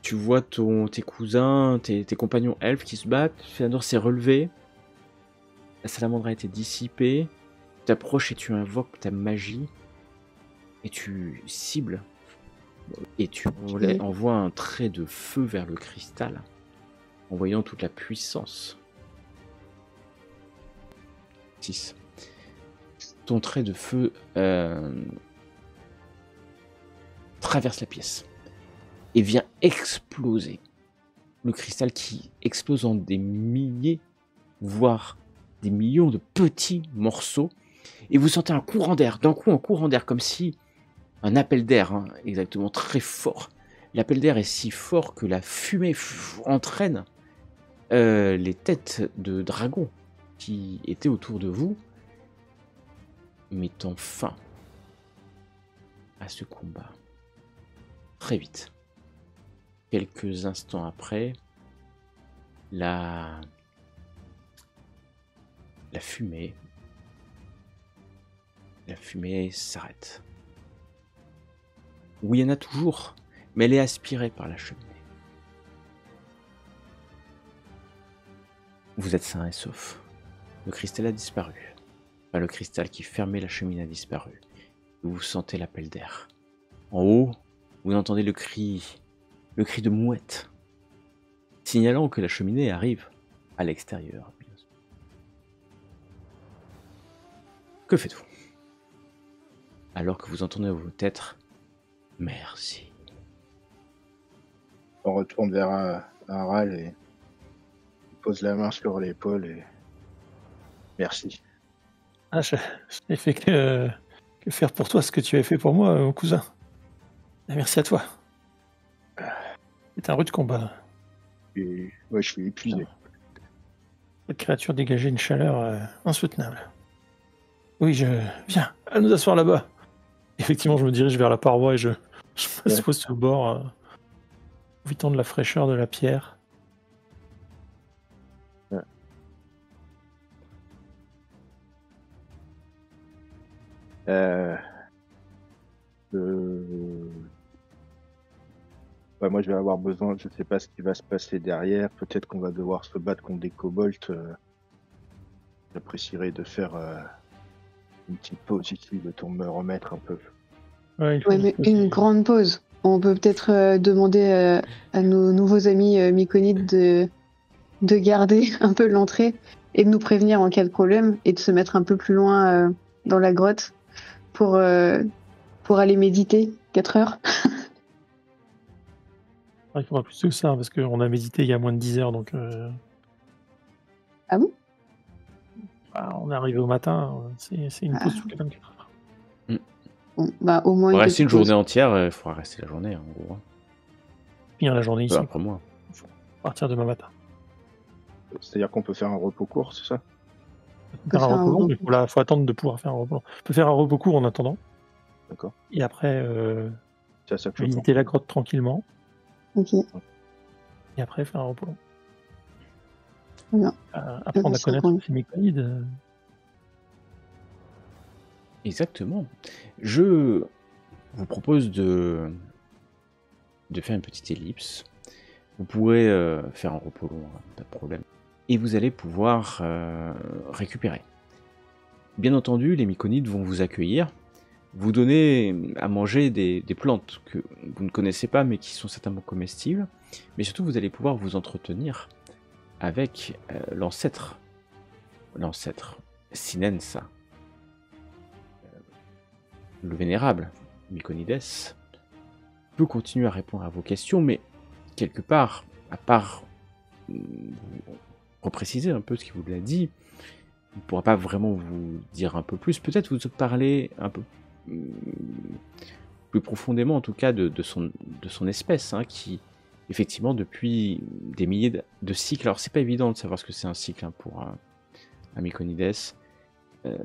Tu vois tes cousins, tes compagnons elfes qui se battent. Fëanor s'est relevé. La salamandre a été dissipée. Tu t'approches et tu invoques ta magie. Et tu cibles. Et tu envoies un trait de feu vers le cristal. En voyant toute la puissance. 6. Ton trait de feu traverse la pièce et vient exploser. Le cristal qui explose en des milliers, voire des millions de petits morceaux. Et vous sentez un courant d'air, d'un coup un courant d'air, comme si un appel d'air, hein, exactement, très fort. L'appel d'air est si fort que la fumée entraîne les têtes de dragons qui étaient autour de vous, mettant fin à ce combat. Très vite. Quelques instants après, la fumée s'arrête. Oui, il y en a toujours, mais elle est aspirée par la cheminée. Vous êtes sain et sauf. Le cristal a disparu. Enfin, le cristal qui fermait la cheminée a disparu. Vous sentez l'appel d'air. En haut, vous entendez le cri de mouette, signalant que la cheminée arrive à l'extérieur. Que faites-vous? Alors que vous entendez dans vos têtes, merci. On retourne vers Aral et il pose la main sur l'épaule et merci. Ah, je n'ai fait que faire pour toi ce que tu avais fait pour moi, mon cousin. Et merci à toi. C'est un rude combat. Et ouais, je suis épuisé. Cette créature dégageait une chaleur insoutenable. Oui, viens, à nous asseoir là-bas. Effectivement, je me dirige vers la paroi et je m'aspose sur le bord, profitant de la fraîcheur de la pierre. Ouais. Ouais, moi, je vais avoir besoin, je sais pas ce qui va se passer derrière. Peut-être qu'on va devoir se battre contre des kobolds. J'apprécierais de faire une petite pause ici, le temps de me remettre un peu. Ouais, il faut Ouais, une mais pause. une grande pause. On peut peut-être demander à nos nouveaux amis myconides de garder un peu l'entrée et de nous prévenir en cas de problème et de se mettre un peu plus loin dans la grotte pour aller méditer 4 heures. Il faudra plus que ça, parce qu'on a médité il y a moins de 10 heures, donc Ah bon? on est arrivé au matin, c'est une pause toutes les 24 heures. Bon, bah, au moins Pour une rester une petite pause. journée entière, il faudra rester la journée, en gros. Hein. Finir la journée Peu ici, après moi. à partir de demain matin. C'est-à-dire qu'on peut faire un repos court, c'est ça? On peut faire un faire un repos long, mais repos. faut attendre de pouvoir faire un repos long. On peut faire un repos court en attendant, D'accord. et après C'est à ça que je pense. visiter la grotte tranquillement, Ok. et après faire un repos long. Très bien. Apprendre à Ça connaître compte. ces myconides. Exactement. Je vous propose de faire une petite ellipse. Vous pourrez faire un repos long, hein, pas de problème. Et vous allez pouvoir récupérer. Bien entendu, les myconides vont vous accueillir, vous donner à manger des plantes que vous ne connaissez pas mais qui sont certainement comestibles. Mais surtout, vous allez pouvoir vous entretenir avec l'ancêtre, Sinensa, le vénérable Myconides, peut continuer à répondre à vos questions, mais quelque part, à part repréciser un peu ce qu'il vous a dit, il ne pourra pas vraiment vous dire un peu plus, peut-être vous parler un peu plus profondément en tout cas de son espèce, hein, qui effectivement depuis des milliers de cycles, alors c'est pas évident de savoir ce que c'est un cycle, hein, pour un Myconides,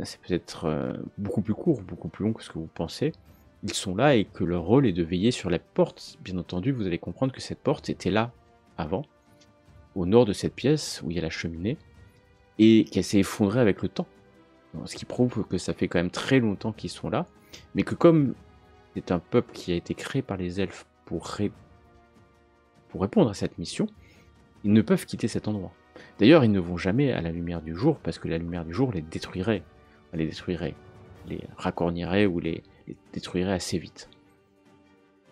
c'est peut-être beaucoup plus court, beaucoup plus long que ce que vous pensez. Ils sont là et que leur rôle est de veiller sur la porte. Bien entendu, vous allez comprendre que cette porte était là avant, au nord de cette pièce où il y a la cheminée, et qu'elle s'est effondrée avec le temps. Ce qui prouve que ça fait quand même très longtemps qu'ils sont là, mais que comme c'est un peuple qui a été créé par les elfes pour répondre à cette mission, ils ne peuvent quitter cet endroit. D'ailleurs, ils ne vont jamais à la lumière du jour, parce que la lumière du jour les détruirait, les racornirait ou les détruirait assez vite.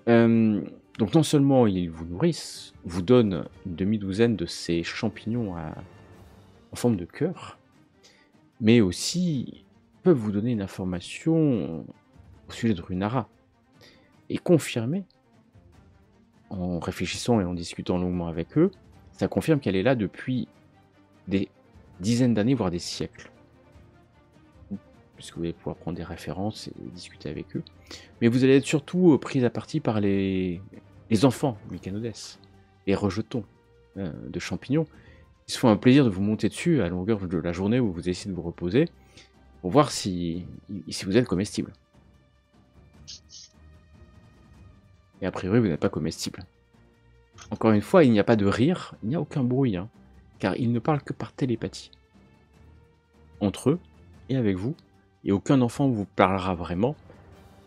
Donc non seulement ils vous nourrissent, vous donnent une demi-douzaine de ces champignons en forme de cœur, mais aussi peuvent vous donner une information au sujet de Runara, et confirmer, en réfléchissant et en discutant longuement avec eux, ça confirme qu'elle est là depuis des dizaines d'années, voire des siècles. Puisque vous allez pouvoir prendre des références et discuter avec eux. Mais vous allez être surtout pris à partie par les enfants Myconides, les rejetons de champignons. Ils se font un plaisir de vous monter dessus à longueur de la journée où vous essayez de vous reposer, pour voir si vous êtes comestible. Et a priori, vous n'êtes pas comestible. Encore une fois, il n'y a pas de rire, il n'y a aucun bruit, hein, car ils ne parlent que par télépathie. Entre eux et avec vous, et aucun enfant vous parlera vraiment,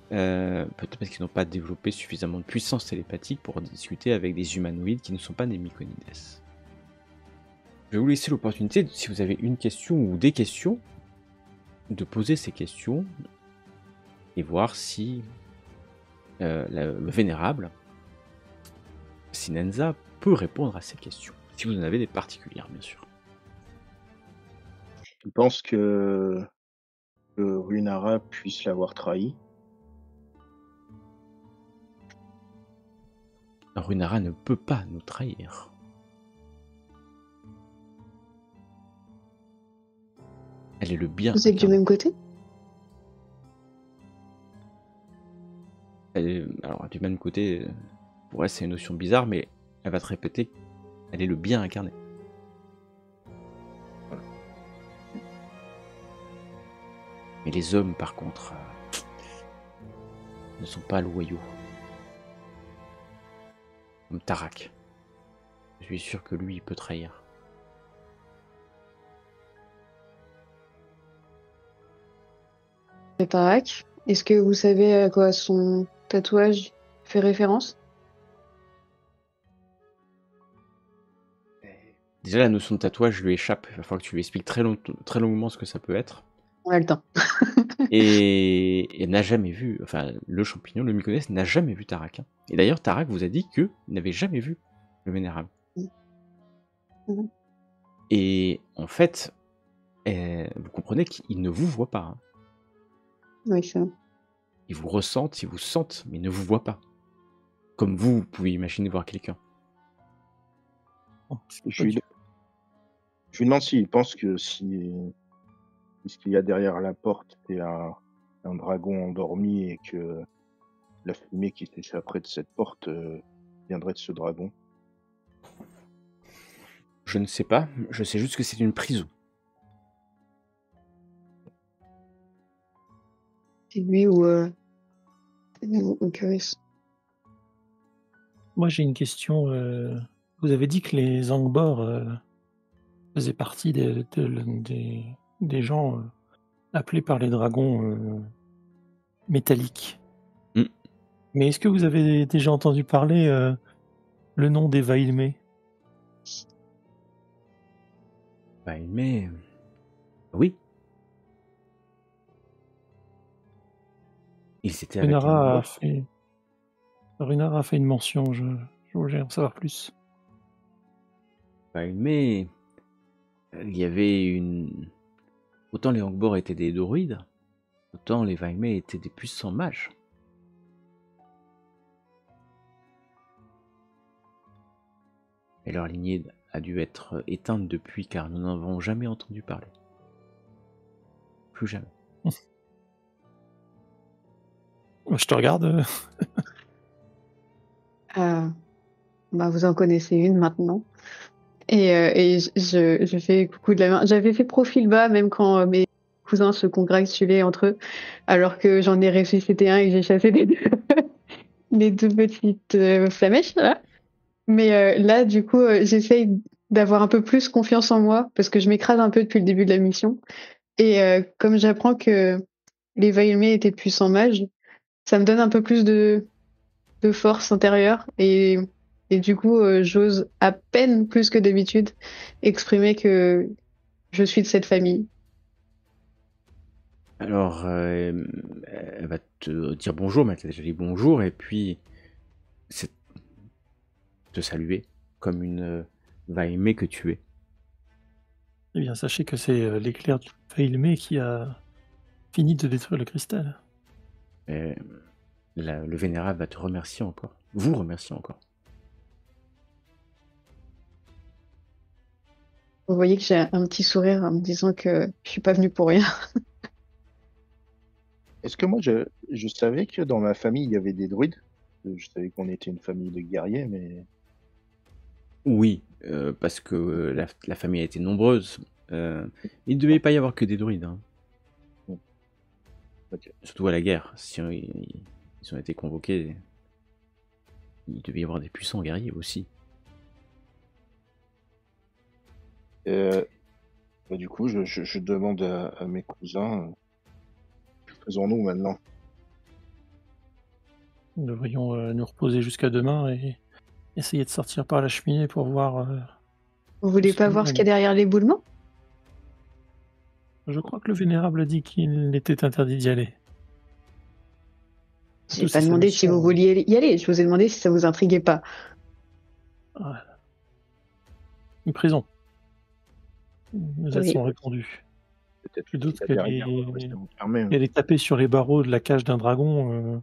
peut-être parce qu'ils n'ont pas développé suffisamment de puissance télépathique pour discuter avec des humanoïdes qui ne sont pas des Myconides. Je vais vous laisser l'opportunité, si vous avez une question ou des questions, de poser ces questions et voir si le vénérable Sinensa peut répondre à ces questions, si vous en avez des particulières, bien sûr. Tu penses que Runara puisse l'avoir trahi? Runara ne peut pas nous trahir. Elle est le bien. Vous êtes du même côté? Alors, du même côté, pour elle, c'est une notion bizarre, mais elle va te répéter, elle est le bien incarné. Mais les hommes, par contre, ne sont pas loyaux. Comme Tarak. Je suis sûr que lui, il peut trahir. Tarak, est-ce que vous savez à quoi son tatouage fait référence? Déjà, la notion de tatouage lui échappe. Il va falloir que tu lui expliques très longuement ce que ça peut être. On a le temps. et n'a jamais vu, enfin, le champignon, le myconès, n'a jamais vu Tarak. Hein. Et d'ailleurs, Tarak vous a dit qu'il n'avait jamais vu le vénérable. Mhm. Et en fait, vous comprenez qu'il ne vous voit pas. Hein. Oui, ça. Il vous ressent, il vous sente, mais il ne vous voit pas. Comme vous pouvez imaginer voir quelqu'un. Bon, c'est Je pas lui, dur. je lui demande s'il pense que si ce qu'il y a derrière la porte, c'est un dragon endormi et que la fumée qui s'échapperait de cette porte viendrait de ce dragon. Je ne sais pas, je sais juste que c'est une prison. C'est lui ou Curious. Moi, j'ai une question. Vous avez dit que les Angbor faisaient partie des gens appelés par les dragons métalliques. Mm. Mais est-ce que vous avez déjà entendu parler le nom des Vailmé? Bah, mais oui. Ils étaient avec les Runara Angbor. a fait une mention, j'aimerais en savoir plus. Bah, mais il y avait une... Autant les Angbor étaient des druides, autant les Vaimei étaient des puissants mages. Et leur lignée a dû être éteinte depuis, car nous n'en avons jamais entendu parler. Plus jamais. Je te regarde. Bah, vous en connaissez une maintenant. Et je fais coucou de la main. J'avais fait profil bas même quand mes cousins se congratulaient entre eux, alors que j'en ai ressuscité un et que j'ai chassé les deux petites flamèches. Là. Mais là, du coup, j'essaye d'avoir un peu plus confiance en moi parce que je m'écrase un peu depuis le début de la mission. Et comme j'apprends que les Vailmé étaient de puissants mages, ça me donne un peu plus de force intérieure et du coup j'ose à peine plus que d'habitude exprimer que je suis de cette famille. Alors, elle va te dire bonjour, mais elle t'a déjà dit bonjour, et puis c'est te saluer comme une Vaimé que tu es. Eh bien, sachez que c'est l'éclair du Vailmé qui a fini de détruire le cristal. Et le vénérable va te remercier encore. Vous remercier encore. Vous voyez que j'ai un petit sourire en me disant que je suis pas venue pour rien. Est-ce que moi, je savais que dans ma famille, il y avait des druides? Je savais qu'on était une famille de guerriers, mais Oui, parce que la famille a été nombreuse. Il ne devait pas y avoir que des druides. Hein. ok. Surtout à la guerre. Si ils ont été convoqués, il devait y avoir des puissants guerriers aussi. Bah, du coup, je demande à mes cousins, que faisons-nous maintenant? Nous devrions nous reposer jusqu'à demain et essayer de sortir par la cheminée pour voir. Vous voulez pas voir ce qu'il y a derrière l'éboulement? Je crois que le Vénérable a dit qu'il était interdit d'y aller. J'ai pas demandé si vous vouliez y aller, je vous ai demandé si ça vous intriguait pas. Voilà. Une prison. Nous Oui. sont répandus. Peut-être Je doute qu'il y a qu'elle derrière, on va rester enfermé, hein. est tapée sur les barreaux de la cage d'un dragon.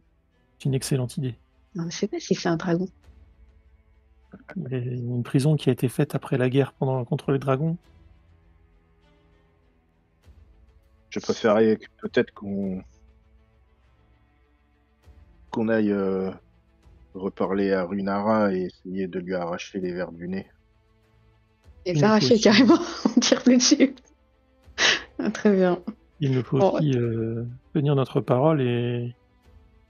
C'est une excellente idée. Non, je sais pas si c'est un dragon. Une prison qui a été faite après la guerre contre les dragons. Je préférerais peut-être qu'on aille reparler à Runara et essayer de lui arracher les vers du nez. Et Il nous l'arracher faut aussi- carrément, on tire plus dessus. Ah, très bien. Il nous faut Bon, aussi tenir notre parole et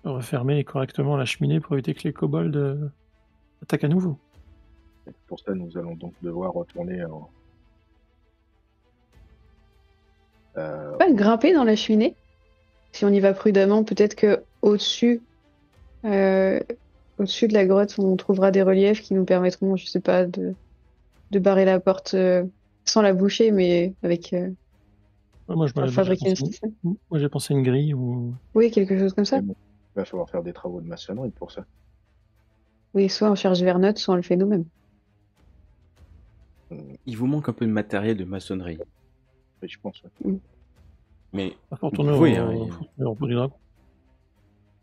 refermer correctement la cheminée pour éviter que les kobolds attaquent à nouveau. Pour ça, nous allons donc devoir retourner pas grimper dans la cheminée. Si on y va prudemment, peut-être que au-dessus de la grotte, on trouvera des reliefs qui nous permettront, je sais pas, de barrer la porte sans la boucher, mais avec Moi, j'ai fabriquer un pensé, système. moi, j'ai pensé une grille ou. Oui, quelque chose comme ça. Mais bon, il va falloir faire des travaux de maçonnerie pour ça. Oui, soit on cherche Vernote, soit on le fait nous-mêmes. Il vous manque un peu de matériel de maçonnerie. Oui, je pense. Ouais. Mais Il faut vous retourner pouvez, au repos du dragon.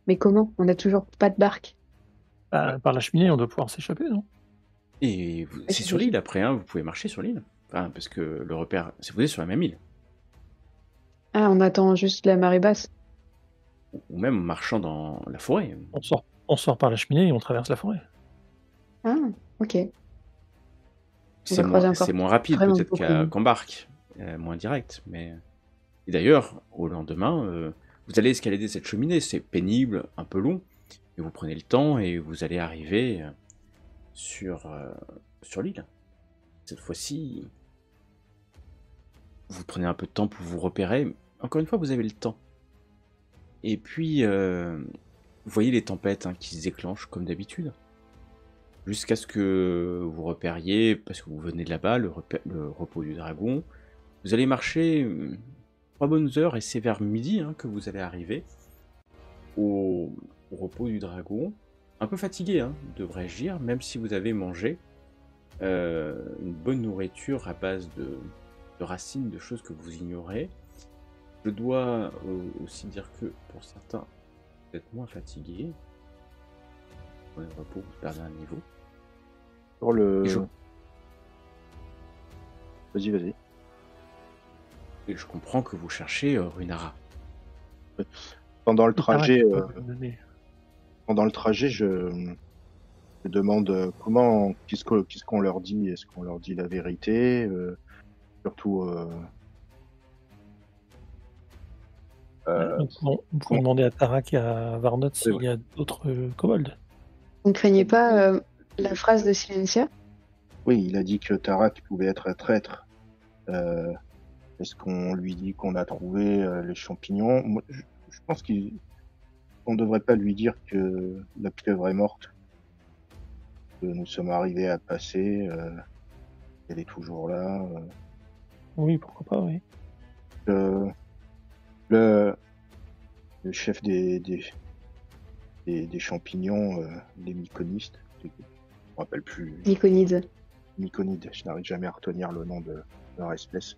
Mais comment? On n'a toujours pas de barque. Bah, par la cheminée, on doit pouvoir s'échapper, non? Et c'est sur l'île après, hein, vous pouvez marcher sur l'île. Enfin, parce que le repère, c'est vous êtes sur la même île. Ah, on attend juste la marée basse. Ou même en marchant dans la forêt. On sort par la cheminée et on traverse la forêt. Ah, ok. C'est va croiser moins, encore c'est moins rapide vraiment peut-être beaucoup. qu'en barque, moins direct. Mais et d'ailleurs, au lendemain, vous allez escalader cette cheminée. C'est pénible, un peu long, mais vous prenez le temps et vous allez arriver sur l'île. Cette fois-ci, vous prenez un peu de temps pour vous repérer. Encore une fois, vous avez le temps. Et puis, vous voyez les tempêtes hein, qui se déclenchent comme d'habitude. Jusqu'à ce que vous repériez, parce que vous venez de là-bas, le repos du dragon. Vous allez marcher 3 bonnes heures et c'est vers midi hein, que vous allez arriver au repos du dragon. Un peu fatigué, hein, devrais-je dire, même si vous avez mangé une bonne nourriture à base de racines, de choses que vous ignorez. Je dois aussi dire que pour certains, vous êtes moins fatigués. Prenez le repos, vous perdez un niveau. Sur le. Et je- Vas-y. Et je comprends que vous cherchez Runara. Pendant le trajet, Mais je demande qu'est-ce qu'on leur dit. Est-ce qu'on leur dit la vérité surtout. on pourrait demander à Tarak et à Varnot s'il y a d'autres kobolds. Vous ne craignez pas la phrase de Silencia? Oui, il a dit que Tarak pouvait être un traître. Est-ce qu'on lui dit qu'on a trouvé les champignons? Moi, je pense qu'on ne devrait pas lui dire que la pieuvre est morte. Que nous sommes arrivés à passer. Elle est toujours là. Oui, pourquoi pas, oui. Le chef des champignons, les myconistes, je ne me rappelle plus. Myconide. Myconides, je n'arrive jamais à retenir le nom de leur espèce,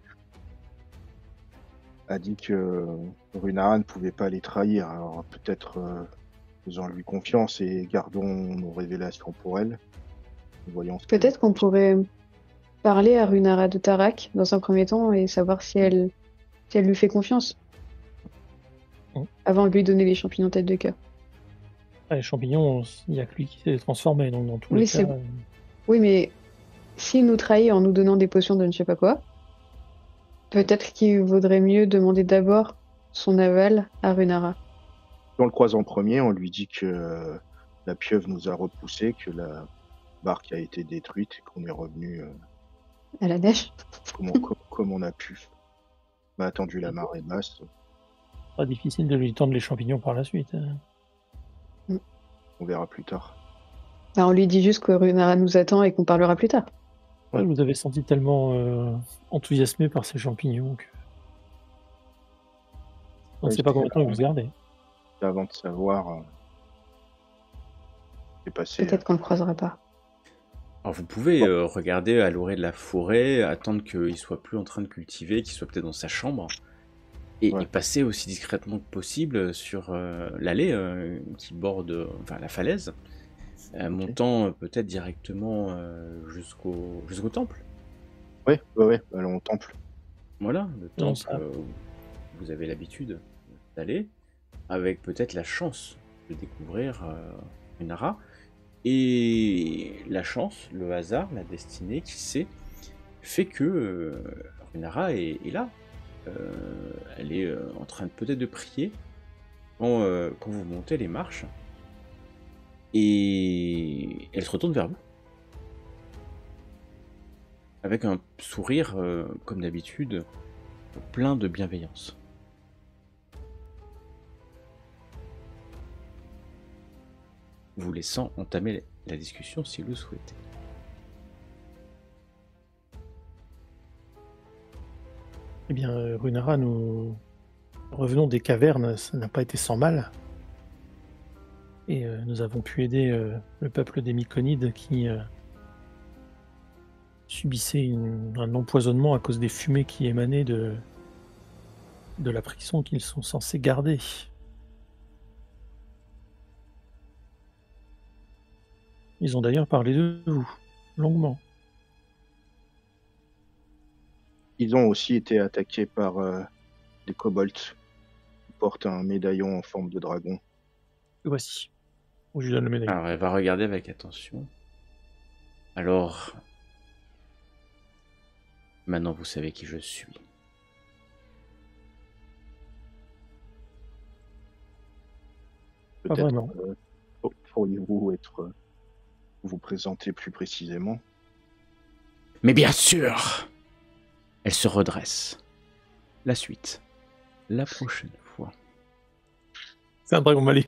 a dit que Runara ne pouvait pas les trahir. Alors peut-être faisons-lui confiance et gardons nos révélations pour elle. Voyons. Peut-être qu'on pourrait parler à Runara de Tarak dans un premier temps et savoir si elle lui fait confiance. Avant de lui donner les champignons tête de cœur. Les champignons, il n'y a que lui qui s'est transformé, donc dans tous les cas. Oui, mais s'il nous trahit en nous donnant des potions de ne sais pas quoi, peut-être qu'il vaudrait mieux demander d'abord son aval à Runara. Si on le croise en premier, on lui dit que la pieuvre nous a repoussés, que la barque a été détruite et qu'on est revenu à la neige. Comme on a pu. On a attendu la marée basse. Pas difficile de lui tendre les champignons par la suite. On verra plus tard. Ben, on lui dit juste que Runara nous attend et qu'on parlera plus tard. Ouais, vous avez senti tellement enthousiasmé par ces champignons que on ne sait pas combien de temps ils vous gardez. Avant de savoir, c'est passé. Peut-être qu'on ne le croisera pas. Alors vous pouvez regarder à l'orée de la forêt, attendre qu'il soit plus en train de cultiver, qu'il soit peut-être dans sa chambre, et passer aussi discrètement que possible sur l'allée qui borde la falaise, montant peut-être directement jusqu'au temple. Ouais, allons au temple. Voilà, le temple où vous avez l'habitude d'aller, avec peut-être la chance de découvrir Runara. Et la chance, le hasard, la destinée, qui sait, fait que Runara est là. Elle est en train peut-être de prier quand vous montez les marches. Et elle se retourne vers vous. Avec un sourire, comme d'habitude, plein de bienveillance. Vous laissant entamer la discussion si vous le souhaitez. Eh bien, Runara, nous revenons des cavernes, ça n'a pas été sans mal. Et nous avons pu aider le peuple des Myconides qui subissait un empoisonnement à cause des fumées qui émanaient de la prison qu'ils sont censés garder. Ils ont d'ailleurs parlé de vous, longuement. Ils ont aussi été attaqués par des kobolds qui portent un médaillon en forme de dragon. Le voici. Je lui donne le médaillon. Alors, elle va regarder avec attention. Alors, maintenant vous savez qui je suis. Pas Peut-être vraiment. pourriez-vous vous présenter plus précisément? Mais bien sûr! Elle se redresse. La suite, la prochaine fois. C'est un dragon maléfique.